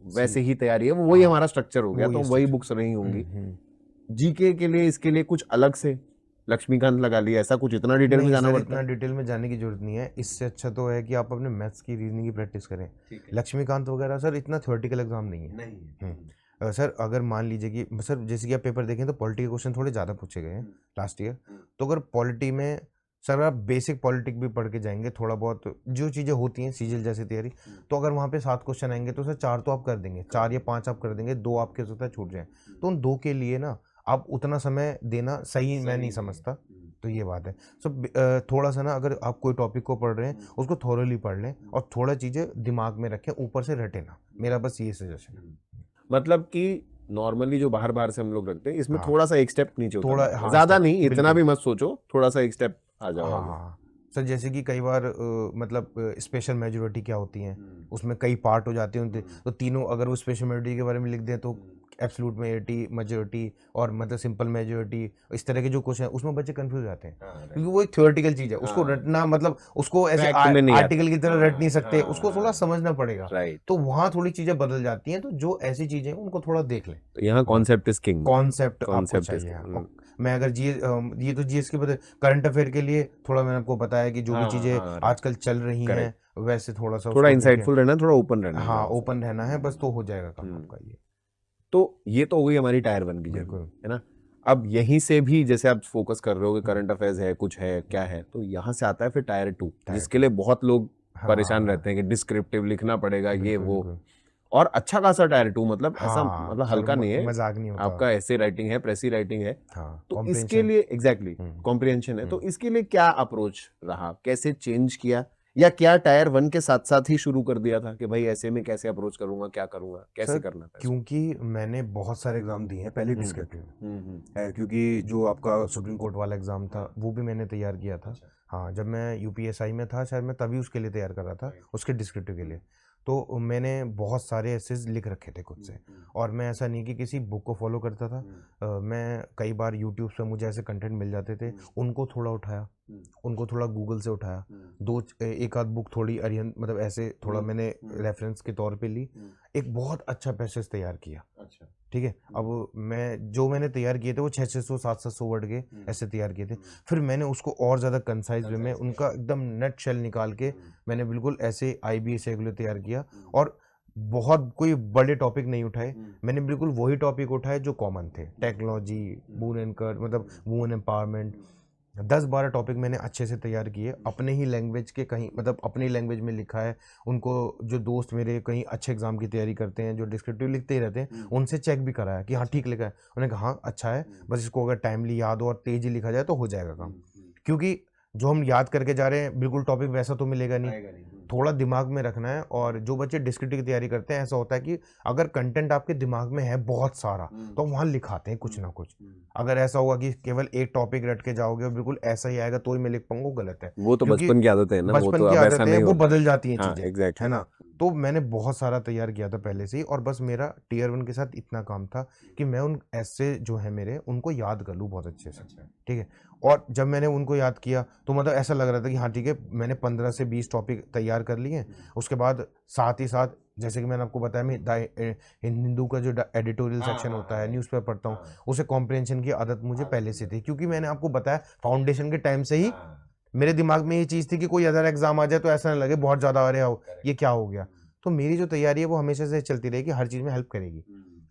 वैसे ही तैयारी है, वही हाँ, हमारा स्ट्रक्चर हो गया, तो वही बुक्स रही होंगी। जीके के लिए इसके लिए कुछ अलग से लक्ष्मीकांत लगा लिया, ऐसा कुछ इतना डिटेल में नहीं जाना सर, पड़ता इतना है? डिटेल में जाने की जरूरत नहीं है, इससे अच्छा तो है कि आप अपने मैथ्स की रीजनिंग की प्रैक्टिस करें। लक्ष्मीकांत वगैरह सर इतना थ्योरेटिकल एग्जाम नहीं है। सर अगर मान लीजिए कि सर जैसे कि आप पेपर देखें तो पॉलिटी के क्वेश्चन थोड़े ज़्यादा पूछे गए हैं लास्ट ईयर, तो अगर पॉलिटी में सर आप बेसिक पॉलिटिक भी पढ़ के जाएंगे, थोड़ा बहुत जो चीज़ें होती हैं सीजल जैसी तैयारी, तो अगर वहाँ पे 7 क्वेश्चन आएंगे तो सर 4 तो आप कर देंगे, 4 या 5 आप कर देंगे, 2 आपके हो सकता है छूट जाए, तो उन 2 के लिए ना आप उतना समय देना सही मैं नहीं समझता, तो ये बात है। सो थोड़ा सा ना अगर आप कोई टॉपिक को पढ़ रहे हैं उसको थोरली पढ़ लें और थोड़ा चीज़ें दिमाग में रखें, ऊपर से रटे ना, मेरा बस ये सजेशन है। मतलब कि नॉर्मली जो बाहर बाहर से हम लोग रखते हैं, इसमें हाँ, थोड़ा सा एक स्टेप नीचे थोड़ा उतरना है, हाँ, ज्यादा step, नहीं, इतना बिल्कुल। भी मत सोचो, थोड़ा सा एक स्टेप आ जाओ हाँ आगे। हाँ सर, जैसे कि कई बार मतलब स्पेशल मेजोरिटी क्या होती हैं, उसमें कई पार्ट हो जाते हैं, तो तीनों अगर वो स्पेशल मेजोरिटी के बारे में लिख दें तो एब्सोल्यूट मेजोरिटी और मतलब सिंपल मेजोरिटी, इस तरह के जो क्वेश्चन है उसमें बच्चे कंफ्यूज हो जाते हैं, क्योंकि वो एक थ्योरेटिकल चीज़ है, उसको रटना मतलब उसको ऐसे Fact में नहीं आर्टिकल की तरह रट नहीं सकते, हाँ, उसको थोड़ा समझना पड़ेगा, राइट। तो वहाँ थोड़ी चीज़ें बदल जाती हैं, तो जो ऐसी चीज़ें हैं उनको थोड़ा देख लें। तो यहाँ कॉन्सेप्ट इज किंग, कॉन्सेप्ट आपको कॉन्सेप्ट इज चाहिए। किंग। मैं अगर ये तो जीएस के बता, करंट अफेयर के लिए थोड़ा मैंने आपको बताया कि जो भी चीज़ें आजकल चल रही हैं वैसे थोड़ा सा थोड़ा उसको देखें। इंसाइटफुल रहना, थोड़ा ओपन रहना है हाँ थोड़ा सा। ओपन रहना है बस, तो हो जाएगा काम आपका ये। तो ये तो हो गई हमारी टायर 1 की जर्नी, बिल्कुल। है ना। अब यहीं से भी जैसे आप फोकस कर रहे हो कि करंट अफेयर्स है, कुछ है, क्या है, तो यहाँ से आता है फिर टायर 2, जिसके लिए बहुत लोग परेशान रहते हैं कि डिस्क्रिप्टिव लिखना पड़ेगा, ये वो, और अच्छा खासा टायर 2, मतलब ऐसा मतलब हल्का नहीं है, मजाक नहीं होता आपका ऐसे राइटिंग है, प्रेसी राइटिंग है, हाँ, तो इसके लिए एग्जैक्टली कॉम्प्रिहेंशन है, तो इसके लिए क्या अप्रोच रहा, कैसे चेंज किया, या क्या टायर 1 के साथ साथ ही शुरू कर दिया था कि भाई ऐसे में कैसे अप्रोच करूंगा, क्या करूंगा, कैसे करना था? क्योंकि मैंने बहुत सारे एग्जाम दिए हैं पहले डिस्क्रिप्टिव है, क्योंकि जो आपका सुप्रीम कोर्ट वाला एग्जाम था वो भी मैंने तैयार किया था। हाँ, जब मैं यूपीएसआई में था शायद, मैं तभी उसके लिए तैयार कर रहा था, उसके डिस्क्रिप्टिव के लिए, तो मैंने बहुत सारे एसेज लिख रखे थे खुद से, और मैं ऐसा नहीं कि किसी बुक को फॉलो करता था, मैं कई बार यूट्यूब से मुझे ऐसे कंटेंट मिल जाते थे, उनको थोड़ा उठाया, उनको थोड़ा गूगल से उठाया, एक आध बुक थोड़ी अरिहंत मतलब ऐसे थोड़ा मैंने रेफरेंस के तौर पे ली, एक बहुत अच्छा पैसेज तैयार किया। अच्छा, ठीक है, अब मैंने तैयार किए थे वो 600 700 वर्ड के ऐसे तैयार किए थे, फिर मैंने उसको और ज़्यादा कंसाइज वे में उनका एकदम नेट शेल निकाल के मैंने बिल्कुल ऐसे IBACI के लिए तैयार किया, और बहुत कोई बड़े टॉपिक नहीं उठाए, मैंने बिल्कुल वही टॉपिक उठाए जो कॉमन थे, टेक्नोलॉजी, वूमेन एंड मतलब वूमेन एम्पावरमेंट, 10-12 टॉपिक मैंने अच्छे से तैयार किए, अपने ही लैंग्वेज के, कहीं मतलब अपनी लैंग्वेज में लिखा है, उनको जो दोस्त मेरे कहीं अच्छे एग्जाम की तैयारी करते हैं, जो डिस्क्रिप्टिव लिखते ही रहते हैं, उनसे चेक भी कराया कि हाँ ठीक लिखा है, उन्होंने कहा हाँ अच्छा है, बस इसको अगर टाइमली याद हो और तेज ही लिखा जाए तो हो जाएगा काम, क्योंकि जो हम याद करके जा रहे हैं बिल्कुल टॉपिक वैसा तो मिलेगा नहीं, थोड़ा दिमाग में रखना है। और जो बच्चे डिस्क्रिप्टिव की तैयारी करते हैं ऐसा होता है कि अगर कंटेंट आपके दिमाग में है बहुत सारा तो वहाँ लिखाते हैं कुछ ना कुछ, अगर ऐसा होगा कि केवल एक टॉपिक रट के जाओगे और बिल्कुल ऐसा ही आएगा तो ही मैं लिख पाऊंगा, गलत है। वो तो बचपन की आदत है ना, वो बचपन तो की अब ऐसा आदत है, नहीं वो होता। बदल जाती हैं हाँ, चीजें, exactly. है ना। तो मैंने बहुत सारा तैयार किया था पहले से ही, और बस मेरा टीयर 1 के साथ इतना काम था कि मैं उन ऐसे जो है मेरे उनको याद कर लूँ बहुत अच्छे से, ठीक है। और जब मैंने उनको याद किया तो मतलब ऐसा लग रहा था कि हाँ ठीक है, मैंने 15 से 20 टॉपिक तैयार कर लिए हैं। उसके बाद साथ ही साथ जैसे कि मैंने आपको बताया, मैं हिंदू का जो एडिटोरियल सेक्शन होता है, न्यूज़पेपर पढ़ता हूँ, उसे कॉम्प्रिहेंशन की आदत मुझे पहले से थी, क्योंकि मैंने आपको बताया फाउंडेशन के टाइम से ही मेरे दिमाग में ये चीज़ थी कि कोई अदर एग्जाम आ जाए तो ऐसा ना लगे बहुत ज़्यादा अरे आओ ये क्या हो गया। तो मेरी जो तैयारी है वो हमेशा से चलती रहेगी, हर चीज़ में हेल्प करेगी।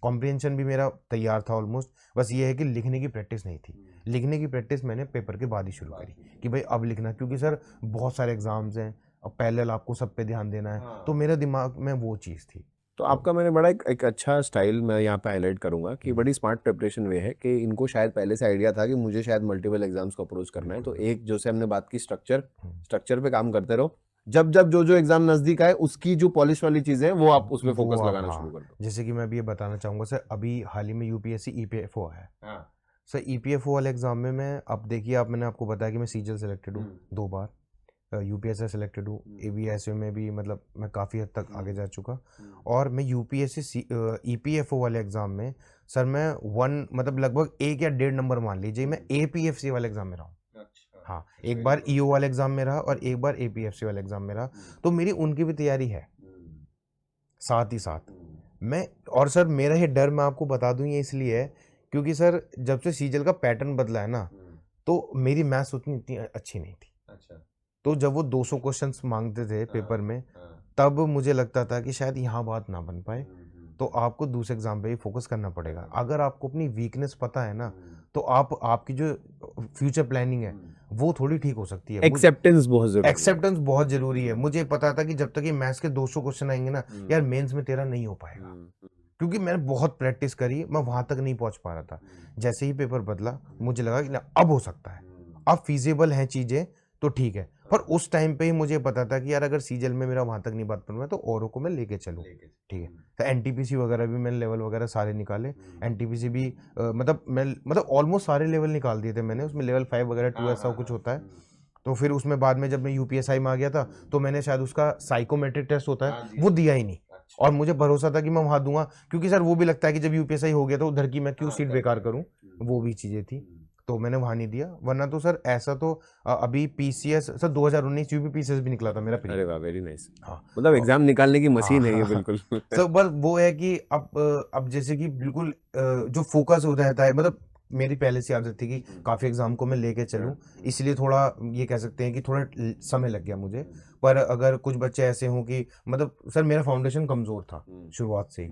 कॉम्प्रिहेंशन भी मेरा तैयार था ऑलमोस्ट, बस ये है कि लिखने की प्रैक्टिस नहीं थी। लिखने की प्रैक्टिस मैंने पेपर के बाद ही शुरू करी कि भाई अब लिखना, क्योंकि सर बहुत सारे एग्जाम्स हैं और पैरेलल आपको सब पे ध्यान देना है, तो मेरे दिमाग में वो चीज़ थी। तो आपका मैंने बड़ा एक अच्छा स्टाइल मैं यहाँ पे हाईलाइट करूंगा कि बड़ी स्मार्ट प्रिपरेशन वे है कि इनको शायद पहले से आइडिया था कि मुझे शायद मल्टीपल एग्जाम्स को अप्रोच करना है, तो एक जो से हमने बात की स्ट्रक्चर पे काम करते रहो, जब जब जो एग्जाम नजदीक आए उसकी जो पॉलिश वाली चीजें हैं वो आप उसमें वो फोकस आप लगाना हाँ, शुरू कर दो। जैसे कि मैं अभी ये बताना चाहूँगा सर, अभी हाल ही में यूपीएससी ईपीएफओ है। हाँ। सर ईपीएफओ वाले एग्जाम में मैं, अब देखिए आप, मैंने आपको बताया कि मैं सीजीएल सेलेक्टेड हूँ 2 बार, यूपीएससी सेलेक्टेड हूँ, एबीएसयू में भी मतलब मैं काफ़ी हद तक आगे जा चुका। और मैं यूपीएससी ईपीएफओ वाले एग्जाम में सर मैं मतलब लगभग 1 या 1.5 नंबर मान लीजिए मैं एपीएफसी वाले एग्जाम में रहा हूँ। हाँ, एक बार ईओ वाले एग्जाम में रहा और एक बार एपीएफसी वाले एग्जाम में रहा, तो मेरी उनकी भी तैयारी है साथ ही साथ मैं। और सर मेरा ये डर मैं आपको बता दूं ये इसलिए है क्योंकि सर जब से सीजीएल का पैटर्न बदला है ना, तो मेरी मैथ्स उतनी इतनी अच्छी नहीं थी। तो जब वो 200 क्वेश्चंस मांगते थे पेपर में, तब मुझे लगता था कि शायद यहाँ बात ना बन पाए, तो आपको दूसरे एग्जाम पे ही फोकस करना पड़ेगा। अगर आपको अपनी वीकनेस पता है ना, तो आपकी जो फ्यूचर प्लानिंग है वो थोड़ी ठीक हो सकती है। एक्सेप्टेंस बहुत जरूरी है। एक्सेप्टेंस बहुत जरूरी है। मुझे पता था कि जब तक ये मैथ्स के 200 क्वेश्चन आएंगे ना, यार मेंस में तेरा नहीं हो पाएगा, क्योंकि मैंने बहुत प्रैक्टिस करी, मैं वहां तक नहीं पहुंच पा रहा था। जैसे ही पेपर बदला मुझे लगा कि ना अब हो सकता है, अब फीजिबल हैं चीजें, तो ठीक है। पर उस टाइम पे ही मुझे पता था कि यार अगर सीजीएल में मेरा वहां तक नहीं बात पड़ तो औरों को मैं लेके चलूँ, ठीक है। तो एनटीपीसी वगैरह भी मैंने लेवल वगैरह सारे निकाले। एनटीपीसी भी मतलब ऑलमोस्ट सारे लेवल निकाल दिए थे मैंने, उसमें लेवल 5 वगैरह 2 ऐसा कुछ होता है। तो फिर उसमें बाद में जब मैं यूपीएसआई में आ गया था, तो मैंने शायद उसका साइकोमेट्रिक टेस्ट होता है वो दिया ही नहीं, और मुझे भरोसा था कि मैं वहां दूंगा, क्योंकि सर वो भी लगता है कि जब यूपीएसआई हो गया तो उधर की मैं क्यों सीट बेकार करूं, वो भी चीजें थी। तो मैंने वहां नहीं दिया, वरना तो सर ऐसा तो अभी पीसीएस सर 2019 यूपी पीसीएस भी निकला था मेरा प्री। अरे वाह, वेरी नाइस। हाँ, मतलब एग्जाम निकालने की हाँ मशीन है ये बिल्कुल। सर बस वो है कि अब जैसे कि बिल्कुल जो फोकस हो रहता है, मतलब मेरी पहले से आदत थी कि काफी एग्जाम को मैं लेके चलूं, इसलिए थोड़ा ये कह सकते हैं कि थोड़ा समय लग गया मुझे। पर अगर कुछ बच्चे ऐसे हों कि मतलब सर मेरा फाउंडेशन कमजोर था शुरुआत से ही,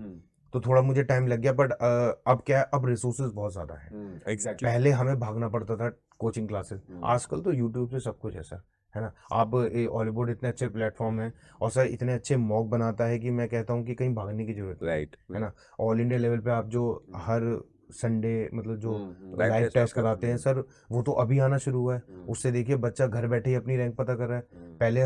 तो थोड़ा मुझे टाइम लग गया। बट अब क्या है, अब रिसोर्सेज बहुत ज्यादा है। एग्जैक्टली। पहले हमें भागना पड़ता था कोचिंग क्लासेस, आजकल तो यूट्यूब पे सब कुछ है सर, है ना। आप ऑलीवुड इतने अच्छे प्लेटफॉर्म है, और सर इतने अच्छे मॉक बनाता है कि मैं कहता हूँ कि कहीं भागने की जरूरत नहीं, राइट। है ना। ऑल इंडिया लेवल पे आप जो हर संडे मतलब जो लाइव टेस्ट कराते हैं सर, वो तो अभी आना शुरू हुआ है। उससे देखिए बच्चा घर बैठे ही अपनी रैंक पता कर रहा है। पहले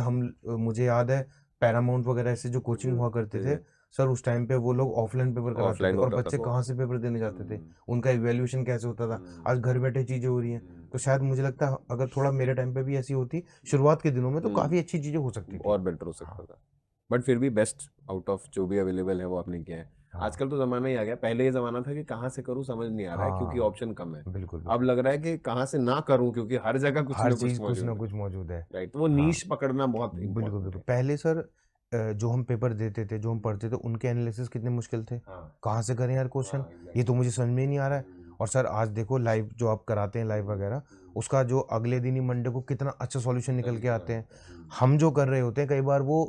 मुझे याद है पैरामाउंट वगैरह ऐसे जो कोचिंग हुआ करते थे सर, उस टाइम पे वो लोग ऑफलाइन पेपर कराते थे, ऑफलाइन और होता था बच्चे वो। कहाँ से पेपर देने जाते थे, उनका इवैल्यूएशन कैसे होता था। आज घर बैठे चीजें हो रही हैं, तो शायद मुझे लगता है अगर थोड़ा मेरे टाइम पे भी ऐसी होती शुरुआत के दिनों में, तो काफी अच्छी चीजें हो सकती थी और बेटर हो सकता था। बट फिर भी बेस्ट आउट ऑफ जो भी अवेलेबल है वो आपने किया है। आजकल तो जमाना ही आ गया, पहले ये जमाना था कि कहाँ से करूँ समझ नहीं आ रहा है क्योंकि ऑप्शन कम है। बिल्कुल अब लग रहा है कि कहाँ से ना करूँ क्योंकि हर जगह कुछ हर ना कुछ चीज कुछ मौजूद ना है। कुछ मौजूद है। राइट, तो वो हाँ, नीश पकड़ना बहुत बिल्कुल इंपॉर्टेंट बिल्कुल। है। पहले सर जो हम पेपर देते थे, जो हम पढ़ते थे, उनके एनालिसिस कितने मुश्किल थे। कहाँ से करें यार क्वेश्चन, ये तो मुझे समझ में ही नहीं आ रहा है। और सर आज देखो लाइव जो आप कराते हैं लाइव वगैरह, उसका जो अगले दिन ही मंडे को कितना अच्छा सॉल्यूशन निकल के आते हैं। हम जो कर रहे होते हैं कई बार वो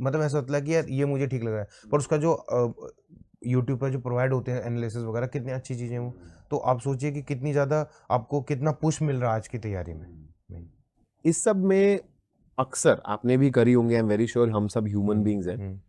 मतलब ऐसा होता है कि यार ये मुझे ठीक लग रहा है, पर उसका जो यूट्यूब पर जो प्रोवाइड होते हैं एनालिसिस वगैरह, कितनी अच्छी चीज़ें वो, तो आप सोचिए कि कितनी ज़्यादा आपको कितना पुश मिल रहा है आज की तैयारी में। इस सब में अक्सर आपने भी करी होंगे, आई एम वेरी श्योर, हम सब ह्यूमन बींग्स हैं,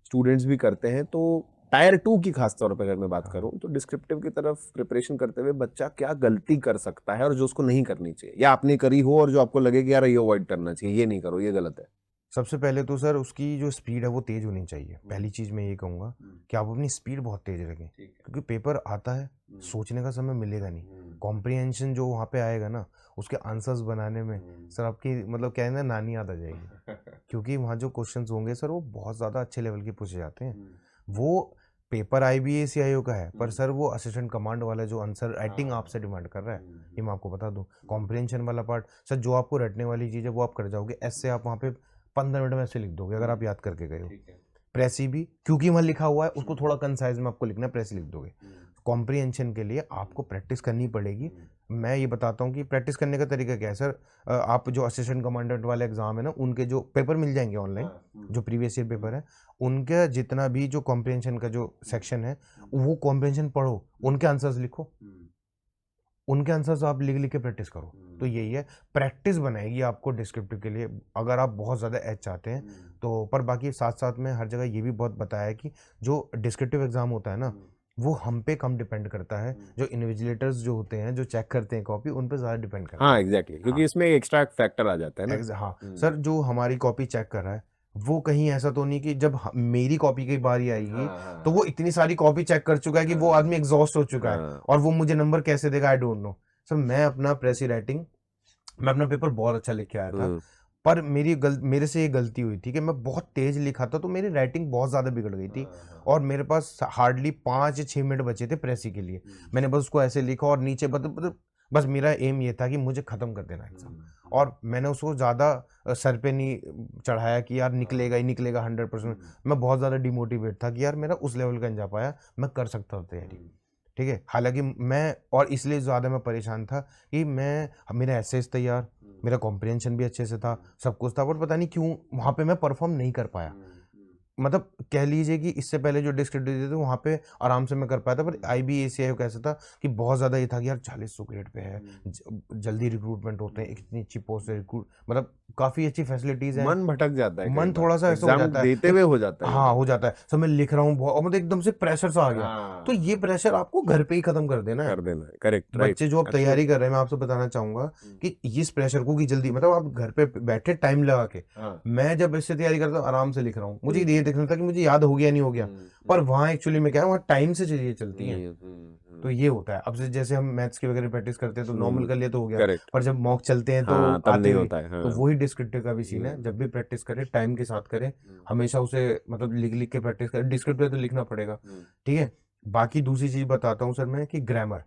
स्टूडेंट्स भी करते हैं। तो टायर 2 की खास तौर पर अगर मैं बात करूं तो डिस्क्रिप्टिव की तरफ प्रिपरेशन करते हुए बच्चा क्या गलती कर सकता है और जो उसको नहीं करनी चाहिए, या आपने करी हो और जो आपको लगे कि यार ये अवॉइड करना चाहिए, ये नहीं करो, ये गलत है। सबसे पहले तो सर उसकी जो स्पीड है वो तेज होनी चाहिए। पहली चीज मैं ये कहूँगा कि आप अपनी स्पीड बहुत तेज रखें, क्योंकि पेपर आता है, सोचने का समय मिलेगा नहीं। कॉम्प्रिहेंशन जो वहाँ पे आएगा ना, उसके आंसर्स बनाने में सर आपकी मतलब क्या है ना, नानी याद आ जाएगी। क्योंकि वहाँ जो क्वेश्चंस होंगे सर वो बहुत ज़्यादा अच्छे लेवल के पूछे जाते हैं। वो पेपर IBA CIO का है, पर सर वो असिस्टेंट कमांड वाला जो आंसर राइटिंग आपसे डिमांड कर रहा है, ये मैं आपको बता दूं। कॉम्प्रिहेंशन वाला पार्ट सर जो आपको रटने वाली चीज़ है वो आप कर जाओगे, ऐसे आप वहाँ पे 15 मिनट में ऐसे लिख दोगे अगर आप याद करके गए हो। प्रेसी भी क्योंकि वहाँ लिखा हुआ है उसको थोड़ा कंसाइज में आपको लिखना है, प्रेसी लिख दोगे। कॉम्प्रिहेंशन के लिए आपको प्रैक्टिस करनी पड़ेगी। मैं ये बताता हूँ कि प्रैक्टिस करने का तरीका क्या है सर। आप जो असिस्टेंट कमांडेंट वाले एग्जाम है ना, उनके जो पेपर मिल जाएंगे ऑनलाइन, जो प्रीवियस ईयर पेपर है, उनका जितना भी जो कॉम्प्रिहेंशन का जो सेक्शन है वो कॉम्प्रिहेंशन पढ़ो, उनके आंसर्स लिखो, उनके आंसर्स आप लिख लिख के प्रैक्टिस करो। तो यही है, प्रैक्टिस बनाएगी आपको डिस्क्रिप्टिव के लिए अगर आप बहुत ज़्यादा एज चाहते हैं तो। पर बाकी साथ साथ में हर जगह ये भी बहुत बताया है कि जो डिस्क्रिप्टिव एग्जाम होता है ना, वो हम पे कम डिपेंड करता है। जो इन्विजिलेटर्स जो होते हैं, जो चेक करते हैं कॉपी, उन पे ज़्यादा डिपेंड करता है। हाँ एग्जैक्टली, क्योंकि इसमें एक्स्ट्रा फैक्टर आ जाता है ना। हाँ सर, जो हमारी कॉपी चेक कर रहा है वो कहीं ऐसा तो नहीं कि जब मेरी कॉपी की बारी आएगी तो वो इतनी सारी कॉपी चेक कर चुका है कि वो आदमी एग्जॉस्ट हो चुका है और वो मुझे नंबर कैसे देगा, आई डोंट नो। सर मैं अपना प्रेसी राइटिंग, मैं अपना पेपर बहुत अच्छा लिख के आया था, पर मेरे से ये गलती हुई थी कि मैं बहुत तेज लिखा था तो मेरी राइटिंग बहुत ज़्यादा बिगड़ गई थी और मेरे पास हार्डली 5 या 6 मिनट बचे थे प्रेसी के लिए। मैंने बस उसको ऐसे लिखा और नीचे बस मेरा एम ये था कि मुझे ख़त्म कर देना एग्जाम, और मैंने उसको ज़्यादा सर पे नहीं चढ़ाया कि यार निकलेगा ही निकलेगा 100%। मैं बहुत ज़्यादा डिमोटिवेट था कि यार मेरा उस लेवल का नहीं जा पाया, मैं कर सकता था तैयारी, ठीक है। हालांकि मैं, और इसलिए ज़्यादा मैं परेशान था कि मेरा एसेस तैयार, मेरा कॉम्प्रिहेंशन भी अच्छे से था, सब कुछ था, बट पता नहीं क्यों वहाँ पे मैं परफॉर्म नहीं कर पाया। मतलब कह लीजिए कि इससे पहले जो डिस्क्रिप्टिव देते थे वहाँ पे आराम से मैं कर पाया था, पर IBA CIO कैसा था कि बहुत ज़्यादा ये था कि यार 40 ग्रेड पे है, जल्दी रिक्रूटमेंट होते हैं, इतनी अच्छी पोस्ट से रिक्रूट, मतलब काफ़ी अच्छी फैसिलिटीज़ हैं। मन भटक जाता है, मन थोड़ा सा ऐसा हो जाता है, देते हुए हो जाता है। हाँ हो जाता है। सो मैं लिख रहा हूँ बहुत, मतलब एकदम से प्रेशर सा आ गया। तो ये प्रेशर आपको घर पे ही खत्म कर देना है, करेक्ट। बच्चे जो आप तैयारी कर रहे हैं, मैं आपसे बताना चाहूंगा कि इस प्रेशर को कि जल्दी, मतलब आप घर पे बैठे टाइम लगा के, मैं जब इससे तैयारी करता हूँ आराम से लिख रहा हूँ, मुझे ये देखना था कि मुझे याद हो गया नहीं हो गया, पर वहाँ एक्चुअली में क्या है, वहाँ टाइम से चीजें चलती हैं। तो ये होता है। अब से जैसे हम मैथ्स की वगैरह प्रैक्टिस करते हैं तो नॉर्मल कर लिए तो हो गया, पर जब मॉक चलते हैं तो तब आते नहीं हुए, होता है। तो वही डिस्क्रिप्टिव का भी सीन है। जब भी प्रैक्टिस करें टाइम के साथ करें, हमेशा उसे मतलब लिख लिख के प्रैक्टिस करें। डिस्क्रिप्टिव तो लिखना पड़ेगा, ठीक है। बाकी दूसरी चीज बताता हूँ सर मैं कि ग्रामर,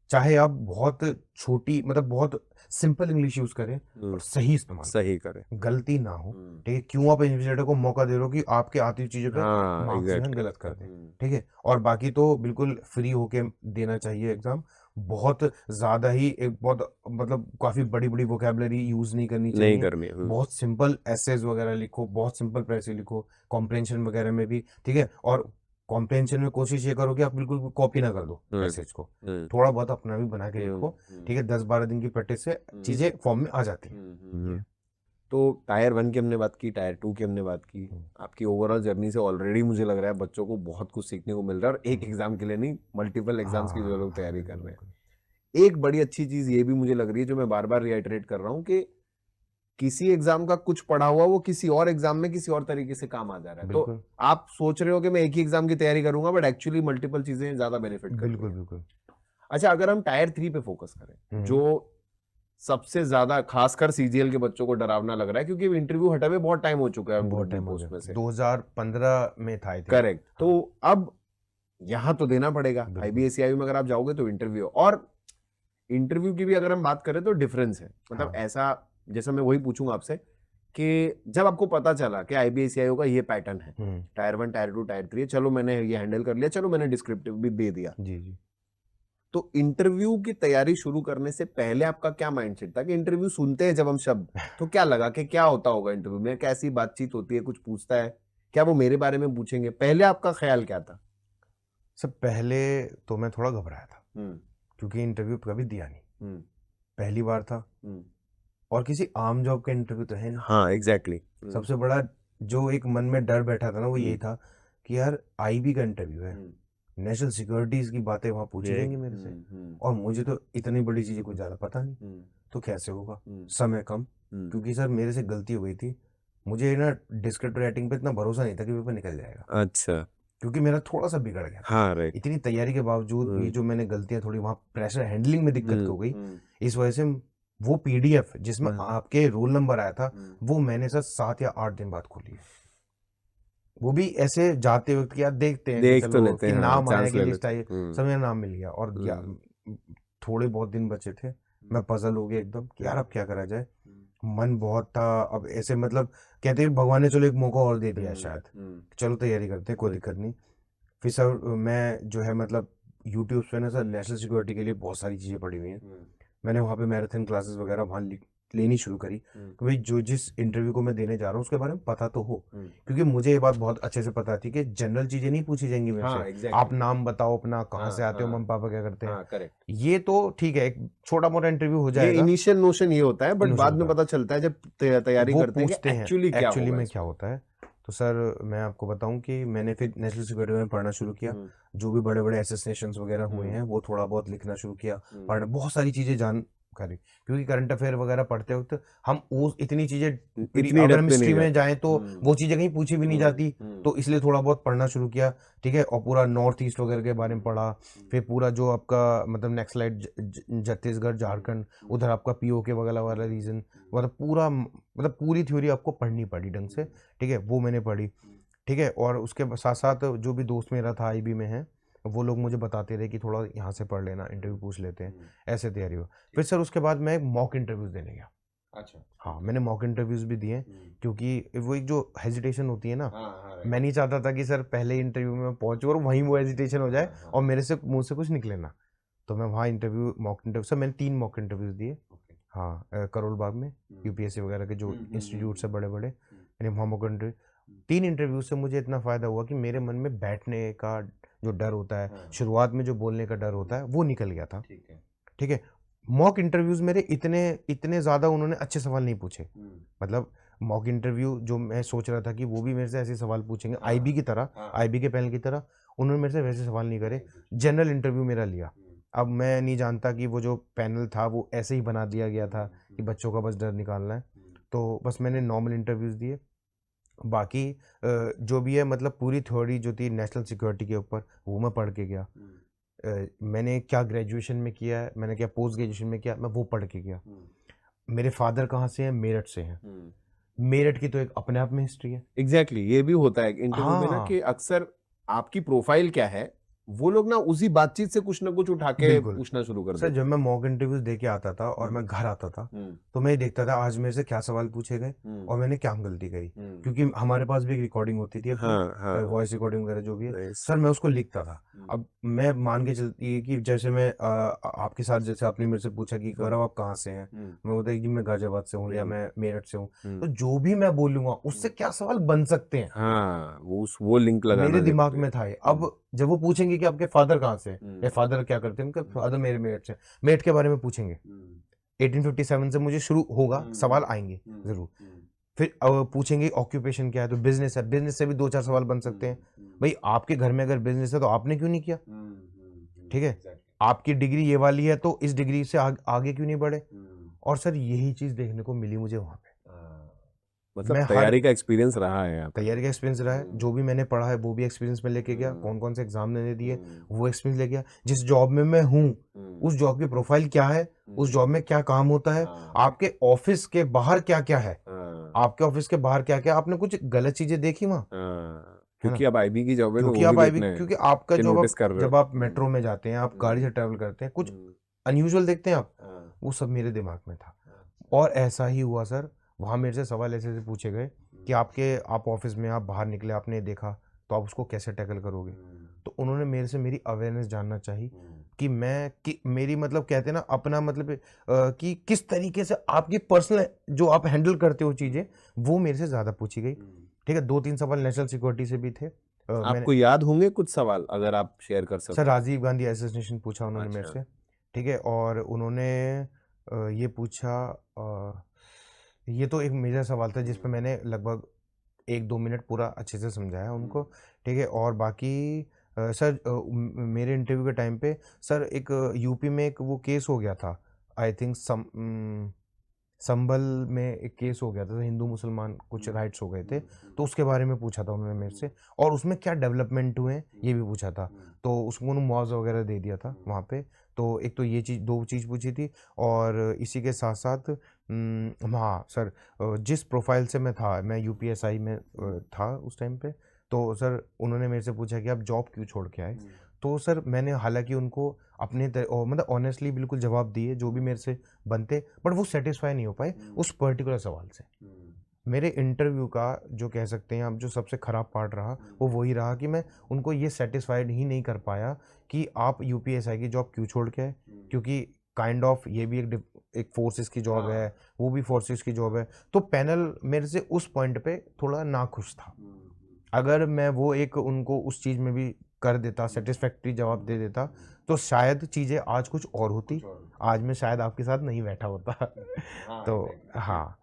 चाहे आप बहुत छोटी, मतलब बहुत सिंपल इंग्लिश यूज करें और सही इस्तेमाल सही करें, गलती ना हो, ठीक है। क्यों आप इन्विजिलेटर को मौका दे रहे हो कि आपके आती हुई चीजों पे मार्क्स जो है गलत कर दें, ठीक है। और बाकी तो बिल्कुल फ्री होके देना चाहिए एग्जाम। बहुत ज्यादा ही एक बहुत मतलब काफी बड़ी बड़ी वोकैबुलरी यूज नहीं करनी चाहिए, बहुत सिंपल एसेज वगैरह लिखो, बहुत सिंपल प्रेसी लिखो, कॉम्प्रिहेंशन वगैरह में भी, ठीक है। और कॉम्प्रिहेंशन में कोशिश ये करो कि आप बिल्कुल कॉपी ना कर दो पैसेज को, थोड़ा बहुत अपना भी बना के लिखो, ठीक है। 10-12 दिन की प्रैक्टिस से चीजें फॉर्म में आ जाती हैं। तो टायर 1 की हमने बात की, टायर 2 की हमने बात की। आपकी ओवरऑल जर्नी से ऑलरेडी मुझे लग रहा है बच्चों को बहुत कुछ सीखने को मिल रहा है, और एक एग्जाम के लिए नहीं, मल्टीपल एग्जाम्स की जो लोग तैयारी कर रहे हैं। एक बड़ी अच्छी चीज ये भी मुझे लग रही है, जो मैं बार बार रिआइटरेट कर रहा हूँ, कि किसी एग्जाम का कुछ पढ़ा हुआ वो किसी और एग्जाम में किसी और तरीके से काम आ जा रहा है। तो आप सोच रहे हो कि मैं एक ही एग्जाम की तैयारी करूंगा, बट एक्चुअली मल्टीपल चीजें ज्यादा बेनिफिट करती हैं। बिल्कुल। अच्छा, अगर हम टायर 3 पे फोकस करें, जो सबसे ज्यादा खासकर CGL के बच्चों को डरावना लग रहा है, क्योंकि इंटरव्यू हटे हुए बहुत टाइम हो चुका है, बहुत टाइम हो गया, 2015 में था। करेक्ट। तो अब यहाँ तो देना पड़ेगा, IBA CIO में अगर आप जाओगे तो इंटरव्यू, और इंटरव्यू की भी अगर हम बात करें तो डिफरेंस है। मतलब ऐसा, जैसा मैं वही पूछूंगा आपसे कि जब आपको पता चला कि IBA CIO का ये पैटर्न है, टायर 1, टायर 2, टायर 3, चलो मैंने ये हैंडल कर लिया, चलो मैंने डिस्क्रिप्टिव भी दे दिया, जी, तो इंटरव्यू की तैयारी शुरू करने से पहले आपका क्या माइंडसेट था? कि इंटरव्यू सुनते हैं जब हम शब्द, तो क्या लगा कि क्या होता होगा इंटरव्यू में, कैसी बातचीत होती है, कुछ पूछता है क्या, वो मेरे बारे में पूछेंगे, पहले आपका ख्याल क्या था? सब पहले तो मैं थोड़ा घबराया था, क्योंकि इंटरव्यू कभी दिया नहीं, पहली बार था, और किसी आम जॉब का इंटरव्यू तो है नहीं। हाँ एग्जैक्टली। सबसे बड़ा जो एक मन में डर बैठा था ना, वो यही था कि यार IB का इंटरव्यू है, नेशनल सिक्योरिटीज की बातें वहां पूछी जाएंगी मेरे से, और मुझे तो इतनी बड़ी चीजें कुछ ज्यादा पता नहीं, तो कैसे होगा, समय कम, क्योंकि सर मेरे से गलती हो गई थी, मुझे ना डिस्क्रिप्टिव राइटिंग पे इतना भरोसा नहीं था कि पेपर निकल जाएगा। अच्छा, क्योंकि मेरा थोड़ा सा बिगड़ गया था। हाँ राइट। इतनी तैयारी के बावजूद भी जो मैंने गलतियां, थोड़ी वहाँ प्रेशर हैंडलिंग में दिक्कत हो गई, इस वजह से वो पीडीएफ जिसमें हाँ। आपके रोल नंबर आया था, वो मैंने सर 7 या 8 दिन बाद खोली है। वो भी ऐसे जाते वक्त कि यार देखते हैं कि देख तो चलो लेते कि हैं, हाँ, नाम आया चांस कि ले लिस्ट लेते आई, हैं। सब मेरा नाम मिल गया। और थोड़े बहुत दिन बचे थे, मैं पजल हो गया एकदम कि यार अब क्या करा जाए। मन बहुत था, अब ऐसे मतलब कहते हैं भगवान ने चलो एक मौका और दे दिया है शायद, चलो तैयारी करते हैं, कोई दिक्कत नहीं। फिर सर मैं जो है मतलब यूट्यूब पे ना सर नेशनल सिक्योरिटी के लिए बहुत सारी चीज़ें पड़ी हुई हैं। मैंने वहाँ पे मैराथन क्लासेस वगैरह वहाँ लेनी शुरू करी कि भाई जो जिस इंटरव्यू को मैं देने जा रहा हूँ उसके बारे में पता तो हो, क्योंकि मुझे ये बात बहुत अच्छे से पता थी कि जनरल चीज़ें नहीं पूछी जाएंगी मेरे हाँ, से। एग्जैक्टली। आप नाम बताओ अपना, कहाँ से आते हो, हाँ, मम्मी पापा क्या करते हैं, हाँ, करेक्ट। ये तो ठीक है, एक छोटा मोटा इंटरव्यू हो ये जाएगा, इनिशियल नोशन ये होता है, बट इनोशन बाद में होता है। पता चलता है जब तैयारी वो करते हैं पूछते कि हैं एक्चुअली क्या एक्चुअली होगा में क्या इसमें। होता है। तो सर मैं आपको बताऊं कि मैंने फिर नेशनल सिक्योरिटी में पढ़ना शुरू किया, जो भी बड़े बड़े असैसिनेशंस वगैरह हुए हैं वो थोड़ा बहुत लिखना शुरू किया, पढ़ना, बहुत सारी चीज़ें जानकारी, क्योंकि करंट अफेयर वगैरह पढ़ते वक्त हम उस इतनी चीज़ें इतनी अगर डेप्थ हम में नहीं हिस्ट्री में जाते। जाएं तो वो चीज़ें कहीं पूछी भी नहीं जाती, तो इसलिए थोड़ा बहुत पढ़ना शुरू किया। ठीक है, और पूरा नॉर्थ ईस्ट वगैरह के बारे में पढ़ा, फिर पूरा जो आपका मतलब नेक्स्ट स्लाइड छत्तीसगढ़ झारखंड, उधर आपका पीओके वगैरह वाला रीजन, मतलब पूरा मतलब पूरी थ्योरी आपको पढ़नी पड़ी ढंग से। ठीक है, वो मैंने पढ़ी। ठीक है, और उसके साथ साथ जो भी दोस्त मेरा था आईबी में है, वो लोग मुझे बताते रहे कि थोड़ा यहाँ से पढ़ लेना, इंटरव्यू पूछ लेते हैं, ऐसे तैयारी हो। फिर सर उसके बाद मैं मॉक इंटरव्यूज़ देने गया। अच्छा। हाँ, मैंने मॉक इंटरव्यूज़ भी दिए, क्योंकि वो एक जो हेजिटेशन होती है ना, हाँ, मैं नहीं चाहता था कि सर पहले इंटरव्यू में पहुंचूं और वहीं वो हेजिटेशन हो जाए और मेरे से मुंह से कुछ निकले ना। तो मैं वहाँ इंटरव्यू मॉक इंटरव्यू सर मैंने 3 मॉक इंटरव्यूज़ दिए। हाँ, करोल बाग में यूपीएससी वगैरह के जो इंस्टीट्यूट है बड़े बड़े, मैंने वहाँ मॉक इंटरव्यू 3 इंटरव्यू से मुझे इतना फ़ायदा हुआ कि मेरे मन में बैठने का जो डर होता है, शुरुआत में जो बोलने का डर होता है, वो निकल गया था। ठीक है, मॉक इंटरव्यूज़ मेरे इतने इतने ज़्यादा उन्होंने अच्छे सवाल नहीं पूछे, मतलब मॉक इंटरव्यू जो मैं सोच रहा था कि वो भी मेरे से ऐसे सवाल पूछेंगे आईबी की तरह, आईबी के पैनल की तरह, उन्होंने मेरे से वैसे सवाल नहीं करे, जनरल इंटरव्यू मेरा लिया। अब मैं नहीं जानता कि वो जो पैनल था वो ऐसे ही बना दिया गया था कि बच्चों का बस डर निकालना है, तो बस मैंने नॉर्मल इंटरव्यूज़ दिए। बाकी जो भी है मतलब पूरी थ्योरी जो थी नेशनल सिक्योरिटी के ऊपर वो मैं पढ़ के गया। मैंने क्या ग्रेजुएशन में किया है, मैंने क्या पोस्ट ग्रेजुएशन में किया, मैं वो पढ़ के गया। मेरे फादर कहाँ से हैं, मेरठ से हैं। मेरठ की तो एक अपने आप में हिस्ट्री है। एग्जैक्टली, ये भी होता है इंटरव्यू में ना हाँ, कि अक्सर आपकी प्रोफाइल क्या है, वो लोग ना उसी बातचीत से कुछ ना कुछ उठा के बिल्कुल। पूछना शुरू कर सर देते जब हैं। मैं मॉक इंटरव्यूज़ दे के आता था और मैं घर आता था, तो मैं ये देखता था आज मेरे से क्या सवाल पूछे गए और मैंने क्या गलती करी, क्योंकि हमारे पास भी एक रिकॉर्डिंग होती थी अपनी, हाँ, हाँ। वॉइस रिकॉर्डिंग वगैरह जो भी है। नाइस। सर मैं उसको लिखता था। अब मैं मान के चलती है कि जैसे मैं आपके साथ जैसे आपने मेरे से पूछा कि गौरव आप कहाँ से हैं, मैं बोलता कि मैं गाजियाबाद से हूँ या मैं मेरठ से हूँ, तो जो भी मैं बोलूँगा उससे क्या सवाल बन सकते हैं, हाँ, वो लिंक लगाना मेरे दिमाग जरूरी में था ये। अब जब वो पूछेंगे कि आपके फादर कहाँ से हैं या फादर क्या करते हैं, उनके फादर मेरे मेरठ से हैं, मेरठ के बारे में पूछेंगे, 1857 से मुझे शुरू होगा, सवाल आएंगे जरूर। फिर पूछेंगे ऑक्यूपेशन क्या है, तो बिजनेस है, बिजनेस से भी 2-4 सवाल बन सकते हैं। भाई आपके घर में अगर बिजनेस है तो आपने क्यों नहीं किया, ठीक है, आपकी डिग्री ये वाली है तो इस डिग्री से आगे क्यों नहीं बढ़े। और सर यही चीज देखने को मिली मुझे वहां पे। मतलब मैं हर तैयारी का एक्सपीरियंस रहा है यहाँ पे। तैयारी का एक्सपीरियंस रहा है, जो भी मैंने पढ़ा है वो भी एक्सपीरियंस में लेके गया, कौन कौन से एग्जाम मैंने दिए वो एक्सपीरियंस ले गया, जिस जॉब में मैं हूँ उस जॉब की प्रोफाइल क्या है, उस जॉब में क्या काम होता है, आपके ऑफिस के बाहर क्या क्या है, आपके ऑफिस के बाहर क्या क्या, आपने कुछ गलत चीजें देखी वहाँ, है ना, क्योंकि अब आईबी की जॉब है तो क्योंकि वो भी आप आईबी, देखना है क्योंकि आपका कि जॉब नोटिस आप कर रहे हो। जब आप मेट्रो में जाते हैं, आप गाड़ी से ट्रैवल करते हैं, कुछ अनयूजुअल देखते हैं आप, वो सब मेरे दिमाग में था। और ऐसा ही हुआ सर, वहाँ मेरे से सवाल ऐसे ऐसे पूछे गए कि आप ऑफिस में आप बाहर निकले, आपने देखा तो आप उसको कैसे टैकल करोगे। तो उन्होंने मेरे से मेरी अवेयरनेस जानना चाहिए कि मेरी मतलब कहते हैं ना अपना मतलब कि किस तरीके से आपकी पर्सनल जो आप हैंडल करते हो चीज़ें, वो मेरे से ज़्यादा पूछी गई। ठीक है, 2-3 सवाल नेशनल सिक्योरिटी से भी थे। मैंने आपको याद होंगे कुछ सवाल अगर आप शेयर कर सर सको। राजीव गांधी एसोसिएशन पूछा उन्होंने मेरे अच्छा। से। ठीक है, और उन्होंने ये पूछा, ये तो एक मेजर सवाल था जिस पे मैंने लगभग 1-2 मिनट पूरा अच्छे से समझाया उनको। ठीक है, और बाकी सर मेरे इंटरव्यू के टाइम पे सर एक यूपी में एक वो केस हो गया था, आई थिंक संभल में एक केस हो गया था, तो हिंदू मुसलमान कुछ राइट्स हो गए थे, तो उसके बारे में पूछा था उन्होंने मेरे से, और उसमें क्या डेवलपमेंट हुए हैं ये भी पूछा था। तो उसको उन्होंने मुआवजा वगैरह दे दिया था वहाँ पे। तो एक तो ये चीज़, 2 चीज़ पूछी थी। और इसी के साथ साथ हाँ सर, जिस प्रोफाइल से मैं था, मैं यूपीएसआई में था उस टाइम पे। तो सर उन्होंने मेरे से पूछा कि आप जॉब क्यों छोड़ के आए? तो सर मैंने हालांकि उनको अपने मतलब ऑनेस्टली बिल्कुल जवाब दिए जो भी मेरे से बनते, बट वो सेटिस्फाई नहीं हो पाए उस पर्टिकुलर सवाल से। मेरे इंटरव्यू का जो कह सकते हैं आप, जो सबसे ख़राब पार्ट रहा वो वही रहा कि मैं उनको ये सेटिस्फाइड ही नहीं कर पाया कि आप यूपीएसआई की जॉब क्यों छोड़ के आए, क्योंकि काइंड ऑफ ये भी एक फोर्सेस की जॉब है, वो भी फोर्सेस की जॉब है। तो पैनल मेरे से उस पॉइंट पे थोड़ा नाखुश था। अगर मैं वो एक उनको उस चीज़ में भी कर देता, सेटिस्फैक्ट्री जवाब दे देता, तो शायद चीज़ें आज कुछ और होती। आज मैं शायद आपके साथ नहीं बैठा होता। तो हाँ,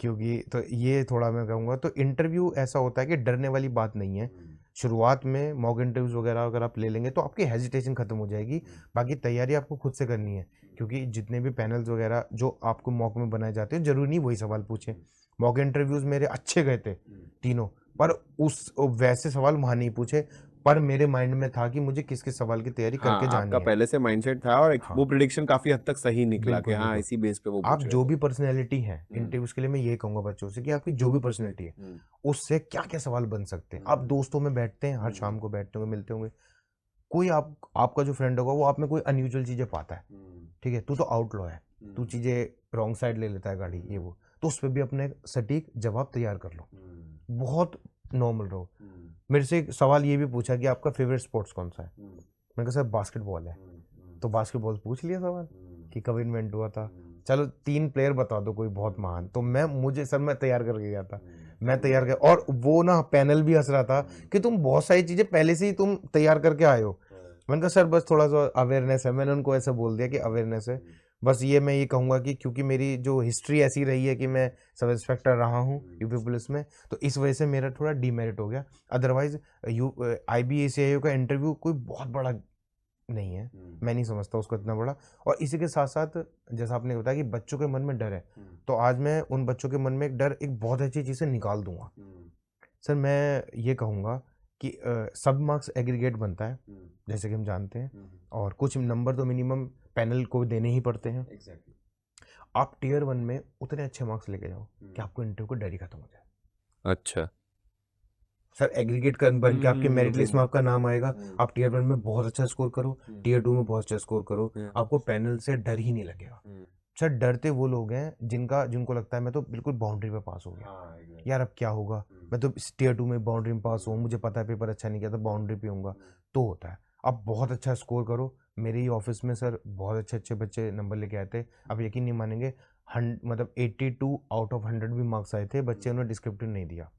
क्योंकि तो ये थोड़ा मैं कहूँगा, तो इंटरव्यू ऐसा होता है कि डरने वाली बात नहीं है। शुरुआत में मॉक इंटरव्यूज वगैरह अगर आप ले लेंगे तो आपकी हेजिटेशन खत्म हो जाएगी। बाकी तैयारी आपको खुद से करनी है, क्योंकि जितने भी पैनल्स वगैरह जो आपको मॉक में बनाए जाते हैं, जरूरी नहीं वही सवाल पूछें। मॉक इंटरव्यूज मेरे अच्छे गए थे तीनों, पर उस वैसे सवाल वहाँ नहीं पूछे। पर मेरे माइंड में था कि मुझे किस किस सवाल की तैयारी हाँ, करके आपका जानी है। पहले से माइंडसेट था और हाँ, वो प्रिडिक्शन काफी हद तक सही निकला कि बिल्कुल हाँ बिल्कुल। इसी बेस पे वो आप पूछ रहे जो थे। भी पर्सनैलिटी है, इंटरव्यूज के लिए मैं ये कहूंगा बच्चों से कि आपकी जो भी पर्सनैलिटी है उससे क्या क्या सवाल बन सकते हैं। आप दोस्तों में बैठते हैं, हर शाम को बैठते होंगे, मिलते होंगे, कोई आपका जो फ्रेंड होगा वो आप में कोई अनयूजुअल चीजें पाता है, ठीक है, तू तो आउटलॉ है, तू चीजें रॉन्ग साइड ले लेता है गाड़ी, ये वो, तो उस पर भी अपने सटीक जवाब तैयार कर लो, बहुत नॉर्मल रहो। मेरे से एक सवाल ये भी पूछा कि आपका फेवरेट स्पोर्ट्स कौन सा है? मैंने कहा सर बास्केटबॉल है। तो बास्केटबॉल पूछ लिया सवाल कि कब इन्वेंट हुआ था, चलो 3 प्लेयर बता दो कोई बहुत महान। तो मैं तैयार करके गया था, मैं तैयार कर, और वो ना पैनल भी हंस रहा था कि तुम बहुत सारी चीजें पहले से ही तुम तैयार करके आए हो। मैंने कहा सर बस थोड़ा सा अवेयरनेस है, मैंने उनको ऐसा बोल दिया कि अवेयरनेस है। बस ये मैं ये कहूँगा कि क्योंकि मेरी जो हिस्ट्री ऐसी रही है कि मैं सब इंस्पेक्टर रहा हूँ यूपी पुलिस में, तो इस वजह से मेरा थोड़ा डीमेरिट हो गया। अदरवाइज IBACIO का इंटरव्यू कोई बहुत बड़ा नहीं है, मैं नहीं समझता उसको इतना बड़ा। और इसी के साथ साथ जैसा आपने बताया कि बच्चों के मन में डर है, तो आज मैं उन बच्चों के मन में एक डर, एक बहुत अच्छी चीज़ से निकाल दूंगा। सर मैं ये कहूँगा कि सब मार्क्स एग्रीगेट बनता है, जैसे कि हम जानते हैं, और कुछ नंबर तो मिनिमम पैनल को देने ही पड़ते हैं। आप टियर 1 में उतने अच्छे मार्क्स लेके जाओ कि आपको इंटरव्यू को डर ही खत्म हो जाए। अच्छा। सर एग्रीगेट कर बन के आपके मेरिट लिस्ट में आपका नाम आएगा, आप टियर 1 में बहुत अच्छा स्कोर करो, टियर 2 में बहुत अच्छा स्कोर करो, आपको पैनल से डर ही नहीं लगेगा। सर डरते वो लोग हैं जिनको लगता है मैं तो बिल्कुल बाउंड्री पे पास हो गया, यार अब क्या होगा, मैं तो टियर 2 में बाउंड्री में पास हूँ, मुझे पता है पेपर अच्छा नहीं किया तो बाउंड्री पे होऊंगा। तो होता है, आप बहुत अच्छा स्कोर करो। मेरे ही ऑफिस में सर बहुत अच्छे अच्छे बच्चे नंबर लेके आए थे, आप यकीन नहीं मानेंगे, मतलब 82 आउट ऑफ 100 भी मार्क्स आए थे। बच्चे उन्होंने डिस्क्रिप्टिव नहीं दिया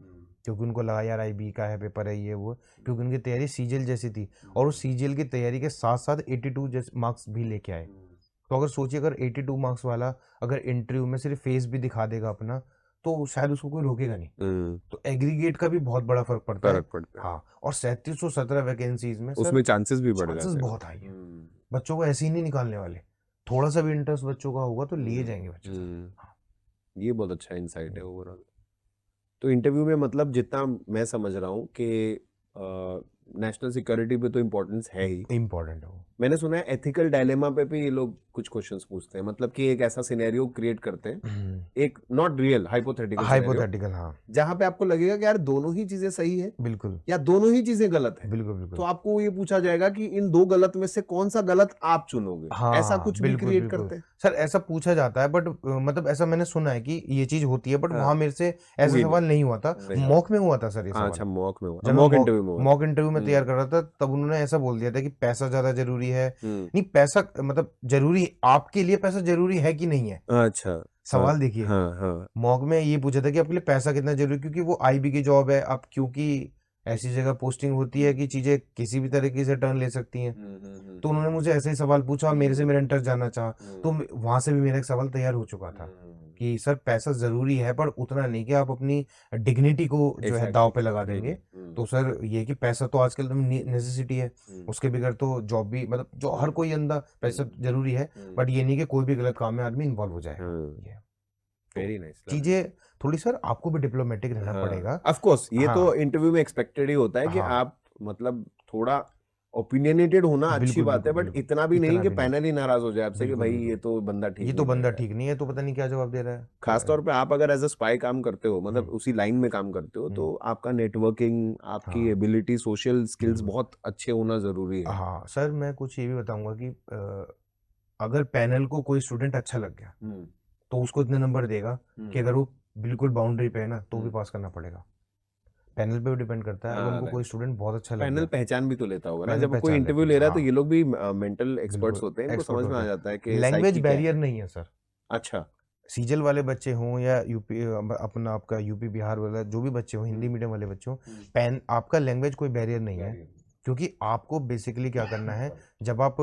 क्योंकि उनको लगा यार IB का है, पेपर है, ये वो, क्योंकि उनकी तैयारी सीजीएल जैसी थी, और उस सीजीएल की तैयारी के साथ साथ 82 जैसे मार्क्स भी लेके आए। तो अगर सोचिए, अगर 82 मार्क्स वाला अगर इंटरव्यू में सिर्फ फेस भी दिखा देगा अपना, तो शायद उसको कोई रोकेगा नहीं। तो एग्रीगेट का भी बहुत बड़ा फर्क पड़ता है। हाँ, और 3717 वैकेंसीज में उसमें चांसेस भी बढ़ चांसेस जाते हैं। बहुत हाई है, बच्चों को ऐसे ही नहीं निकालने वाले। थोड़ा सा भी इंटरेस्ट बच्चों का होगा तो लिए जाएंगे बच्चे सब। हाँ। ये बहुत अच्छा इंसाइट है ओवरऑल। तो इंटरव्यू में मतलब जितना मैं समझ रहा हूँ कि नेशनल सिक्योरिटी पे तो इम्पोर्टेंस है ही, इम्पोर्टेंट है वो। मैंने सुना है एथिकल डायलेमा पे भी ये लोग कुछ क्वेश्चंस पूछते हैं, मतलब कि एक ऐसा सिनेरियो क्रिएट करते हैं, एक not real hypothetical scenario, hypothetical, हाँ जहां पे आपको लगेगा कि यार दोनों ही चीजें सही है बिल्कुल या दोनों ही चीजें गलत है, बिल्कुल बिल्कुल। तो आपको ये पूछा जाएगा कि इन दो गलत में से कौन सा गलत आप चुनोगे। ऐसा हाँ कुछ भी बिल्कुल क्रिएट बिल्कुल। करते हैं। सर ऐसा पूछा जाता है, बट मतलब ऐसा मैंने सुना है कि ये चीज होती है, बट हाँ, वहां मेरे से ऐसा हुई सवाल नहीं हुआ था। नहीं। मॉक में हुआ था सर ये हाँ, सवाल। अच्छा मॉक में हुआ, जब मैं मॉक इंटरव्यू में हुआ। मॉक इंटरव्यू में तैयार कर रहा था, तब उन्होंने ऐसा बोल दिया था कि पैसा ज्यादा जरूरी है। नहीं, पैसा मतलब जरूरी, आपके लिए पैसा जरूरी है कि नहीं है, अच्छा। सवाल देखिए। हाँ हाँ। मॉक में ये पूछा था कि आपके लिए पैसा कितना जरूरी है, क्योंकि वो IB की जॉब है। आप क्योंकि ऐसी जगह पोस्टिंग होती है कि चीजें किसी भी तरीके से टर्न ले सकती हैं। तो उन्होंने मुझे ऐसे ही सवाल पूछा और मेरे से मेरा इंटरेस्ट जानना चाहा, तो वहां से भी मेरा एक सवाल तैयार हो चुका था कि सर पैसा जरूरी है, पर उतना नहीं कि आप अपनी डिग्निटी को जो है दाव पे लगा देंगे। तो सर ये कि पैसा तो आजकल नेसेसिटी है, उसके बगैर तो जॉब भी, मतलब जो हर कोई अंदा पैसा जरूरी है, बट ये नहीं कि कोई भी गलत काम में आदमी इन्वॉल्व हो जाए। Very nice. चीजें थोड़ी सर आपको भी डिप्लोमेटिक रहना पड़ेगा। ऑफ कोर्स ये हाँ तो इंटरव्यू में एक्सपेक्टेड ही होता है कि हाँ आप मतलब थोड़ा ओपिनियनेटेड होना अच्छी बिल्कुल बात है, बिल्कुल बट बिल्कुल, इतना भी नहीं इतना कि भी नहीं, पैनल ही नाराज हो जाए आपसे कि बिल्कुल भाई बिल्कुल, ये तो बंदा ठीक ये नहीं तो लग बंदा रहा है। ठीक नहीं है, तो पता नहीं क्या जवाब दे रहा है, तो खासतौर पे आप अगर एज अ स्पाई काम करते हो, मतलब हम्म, उसी लाइन में काम करते हो, तो हम्म, आपका नेटवर्किंग, आपकी हाँ एबिलिटी, सोशल स्किल्स बिल्कुल, बहुत अच्छे होना जरूरी है। हाँ सर मैं कुछ ये भी बताऊंगा कि अगर पैनल को कोई स्टूडेंट अच्छा लग गया हम्म तो उसको इतने नंबर देगा कि हम्म अगर वो बिल्कुल बाउंड्री पे है ना तो भी हम्म, पास करना पड़ेगा। पैनल पे भी डिपेंड करता है, अगर हाँ उनको कोई राइट। स्टूडेंट बहुत अच्छा लग पैनल गया, पहचान भी तो लेता होगा ना, पैनल जब वो कोई पहचान इंटरव्यू लेते ले हैं, रहा है तो हाँ ये लोग भी मेंटल एक्सपर्ट्स बिल्कुल होते हैं, इनको एक्सपर्ट समझ में होते आ हैं। जाता है कि लैंग्वेज साइकी क्या बैरियर है। नहीं है सर, अच्छा। सीजल वाले बच्चे हों या यूपी अपना आपका यूपी बिहार वाला जो भी बच्चे हों, हिंदी मीडियम वाले बच्चे हों, पैन आपका लैंग्वेज कोई बैरियर नहीं है, क्योंकि आपको बेसिकली क्या करना है, जब आप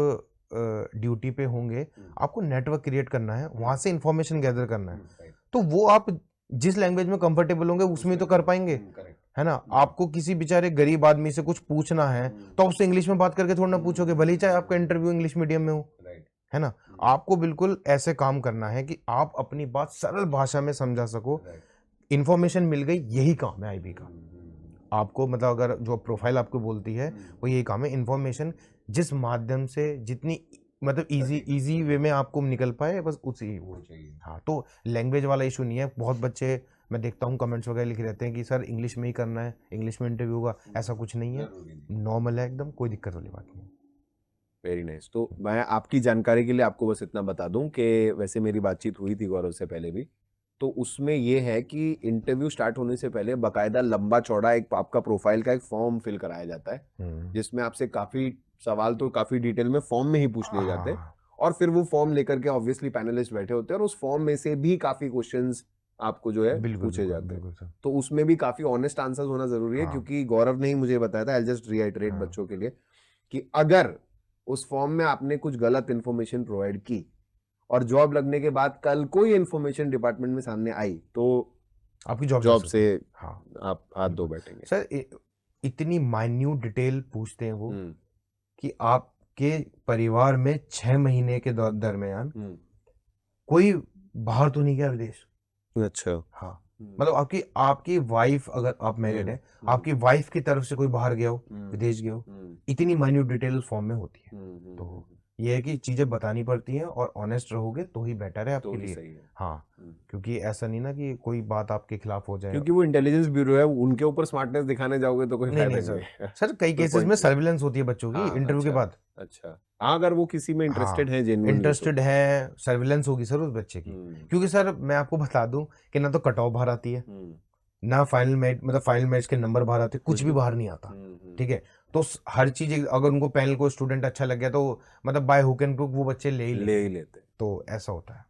ड्यूटी पे होंगे आपको नेटवर्क क्रिएट करना है, वहां से इंफॉर्मेशन गैदर करना है, तो वो आप जिस लैंग्वेज में कंफर्टेबल होंगे उसमें तो कर पाएंगे, है ना। आपको किसी बेचारे गरीब आदमी से कुछ पूछना है तो उससे इंग्लिश में बात करके थोड़ा ना पूछोगे, भले ही चाहे आपका इंटरव्यू इंग्लिश मीडियम में हो, है ना। आपको बिल्कुल ऐसे काम करना है कि आप अपनी बात सरल भाषा में समझा सको, इन्फॉर्मेशन मिल गई, यही काम है आईबी का। आपको मतलब अगर जो प्रोफाइल आपको बोलती है वो यही काम है, इन्फॉर्मेशन जिस माध्यम से जितनी मतलब इजी इजी वे में आपको निकल पाए, बस उसी वो चाहिए। हाँ तो लैंग्वेज वाला इशू नहीं है, बहुत बच्चे मैं देखता हूँ कमेंट्स वगैरह लिख रहते हैं कि सर इंग्लिश में ही करना है, इंग्लिश में इंटरव्यू होगा, ऐसा कुछ नहीं है, नॉर्मल है एकदम, कोई दिक्कत वाली बात नहीं है। Very nice. तो मैं आपकी जानकारी के लिए आपको बस इतना बता दूं कि वैसे मेरी बातचीत हुई थी गौरव से पहले भी, तो उसमें ये है कि इंटरव्यू स्टार्ट होने से पहले बकायदा लंबा चौड़ा एक आपका प्रोफाइल का एक फॉर्म फिल कराया जाता है, जिसमें आपसे काफी सवाल तो काफी डिटेल में फॉर्म में ही पूछ लिए जाते हैं, हाँ और फिर वो फॉर्म लेकर के ऑब्वियसली पैनलिस्ट बैठे होते हैं और उस फॉर्म में से भी काफी क्वेश्चंस आपको जो है बिल्कुल पूछे बिल्कुल जाते हैं। बिल्कुल सर। तो उसमें भी काफी ऑनेस्ट आंसर्स होना जरूरी है, हाँ क्योंकि गौरव ने ही मुझे बताया था, आई जस्ट रीआइटरेट हाँ बच्चों के लिए, कि अगर उस फॉर्म में आपने कुछ गलत इंफॉर्मेशन प्रोवाइड की और जॉब लगने के बाद कल कोई इंफॉर्मेशन डिपार्टमेंट में सामने आई, तो आपकी जॉब जा जॉब सकती से है। हाँ आप हाथ धो बिल्कुल बैठेंगे। सर, इतनी माइन्यूट डिटेल पूछते हैं वो हम्म कि आपके परिवार में 6 महीने के दरमियान हम्म कोई बाहर तो नहीं गया विदेश। अच्छा। हाँ मतलब आपकी आपकी वाइफ, अगर आप मैरिड है, आपकी वाइफ की तरफ से कोई बाहर गया हो, विदेश गया हो, इतनी माइन्यूट डिटेल उस फॉर्म में होती है। तो ये है कि चीजें बतानी पड़ती हैं और ऑनेस्ट रहोगे तो ही बेटर है तो आपके ही लिए। सही है। हाँ क्योंकि ऐसा नहीं ना कि कोई बात आपके खिलाफ हो जाए। क्योंकि वो इंटेलिजेंस ब्यूरो है, उनके ऊपर स्मार्टनेस दिखाने जाओगे तो कोई नहीं फायदा नहीं नहीं सर, है। सर कई कोई केसेस में पॉइंट नहीं। सर्विलेंस होती है बच्चों की हाँ इंटरव्यू के अच्छा। बाद। अच्छा। हाँ, अगर वो किसी में इंटरेस्टेड हाँ है जेन्युइनली तो। इंटरेस्टेड है, सर्विलेंस होगी सर उस बच्चे की। हम्म क्योंकि सर मैं आपको बता दूं कि ना तो कट ऑफ बाहर आती है, हम्म ना फाइनल मैच मतलब फाइनल मैच के नंबर बाहर आते, कुछ भी बाहर नहीं आता। ठीक है, तो हर चीज अगर उनको पैनल को स्टूडेंट अच्छा लग गया तो मतलब बाय हुक एंड क्रुक वो बच्चे ले ही ले लेते ही हैं। लेते हैं। तो ऐसा होता है।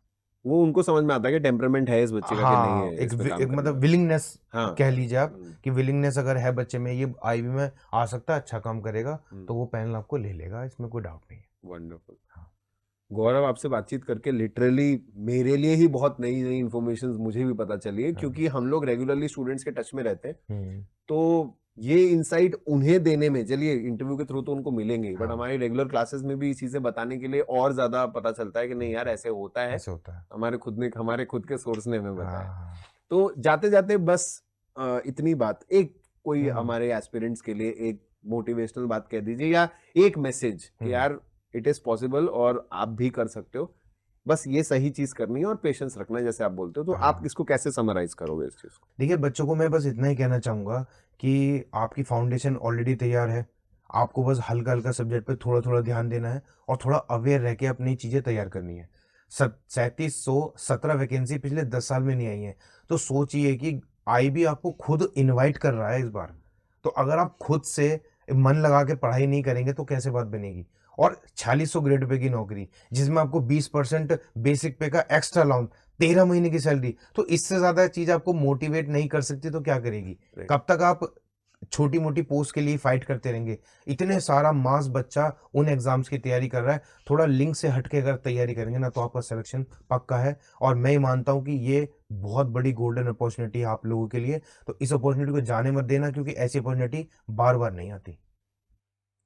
वो उनको समझ में आता है कि टेम्परामेंट है इस बच्चे का कि नहीं हाँ है, एक, इस पे काम एक करने मतलब वाला। विलिंगनेस हाँ। कह लीजिए आप, कि विलिंगनेस अगर है बच्चे में, ये आईबी में आ सकता है, अच्छा काम करेगा, तो वो पैनल आपको ले लेगा, इसमें कोई डाउट नहीं है। वंडरफुल। हाँ गौरव, आपसे बातचीत करके लिटरली मेरे लिए ही बहुत नई नई इन्फॉर्मेशन मुझे भी पता चली है, हाँ क्योंकि हम लोग रेगुलरली स्टूडेंट्स के टच में रहते हैं, हम्म, तो ये इंसाइट उन्हें देने में, चलिए इंटरव्यू के थ्रू तो उनको मिलेंगे ही, बट हाँ हमारी रेगुलर क्लासेस में भी चीजें बताने के लिए और ज्यादा पता चलता है कि नहीं यार ऐसे होता है। ऐसे होता है। हमारे खुद के सोर्स ने हमें बताया। हाँ तो जाते जाते बस इतनी बात, एक कोई हम्म हमारे एस्पिरेंट्स के लिए एक मोटिवेशनल बात कह दीजिए, या एक मैसेज कि हम्म यार इट इज पॉसिबल और आप भी कर सकते हो, बस ये सही चीज करनी है और पेशेंस रखना है जैसे आप बोलते हो, तो आप हाँ इसको कैसे समराइज करोगे इस चीज को? देखिए बच्चों को मैं बस इतना ही कहना चाहूँगा कि आपकी फाउंडेशन ऑलरेडी तैयार है, आपको बस हल्का हल्का सब्जेक्ट पे थोड़ा थोड़ा ध्यान देना है और थोड़ा अवेयर रह के अपनी चीज़ें तैयार करनी है। 3717 वैकेंसी पिछले 10 साल में नहीं आई है, तो सोचिए कि आईबी आपको खुद इनवाइट कर रहा है इस बार, तो अगर आप खुद से मन लगा के पढ़ाई नहीं करेंगे तो कैसे बात बनेगी। और 4600 ग्रेड पे की नौकरी, जिसमें आपको 20% बेसिक पे का एक्स्ट्रा अलाउंस, 13 महीने की सैलरी, तो इससे ज्यादा चीज आपको मोटिवेट नहीं कर सकती तो क्या करेगी। Right. कब तक आप छोटी मोटी पोस्ट के लिए फाइट करते रहेंगे। इतने सारा मास बच्चा उन एग्जाम्स की तैयारी कर रहा है, थोड़ा लिंक से हटके अगर तैयारी करेंगे ना तो आपका सिलेक्शन पक्का है। और मैं मानता हूं कि ये बहुत बड़ी गोल्डन अपॉर्चुनिटी है आप लोगों के लिए, तो इस अपॉर्चुनिटी को जाने मत देना, क्योंकि ऐसी अपॉर्चुनिटी बार बार नहीं आती।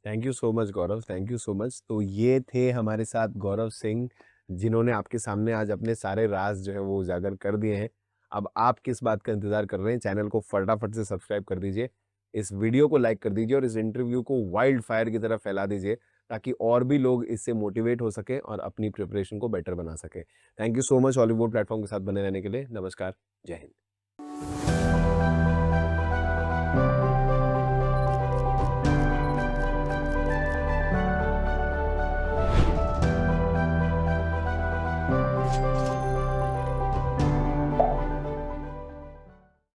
Thank you so much Gaurav, thank you so much. तो ये थे हमारे साथ गौरव सिंह, जिन्होंने आपके सामने आज अपने सारे राज जो है वो उजागर कर दिए हैं। अब आप किस बात का इंतजार कर रहे हैं? चैनल को फटाफट से सब्सक्राइब कर दीजिए। इस वीडियो को लाइक कर दीजिए और इस इंटरव्यू को वाइल्ड फायर की तरह फैला दीजिए ताकि और भी लोग इससे मोटिवेट हो सके और अपनी प्रिपरेशन को बेटर बना सके। Thank you so much Hollywood platform के साथ बने रहने के लिए। नमस्कार, जय हिंद।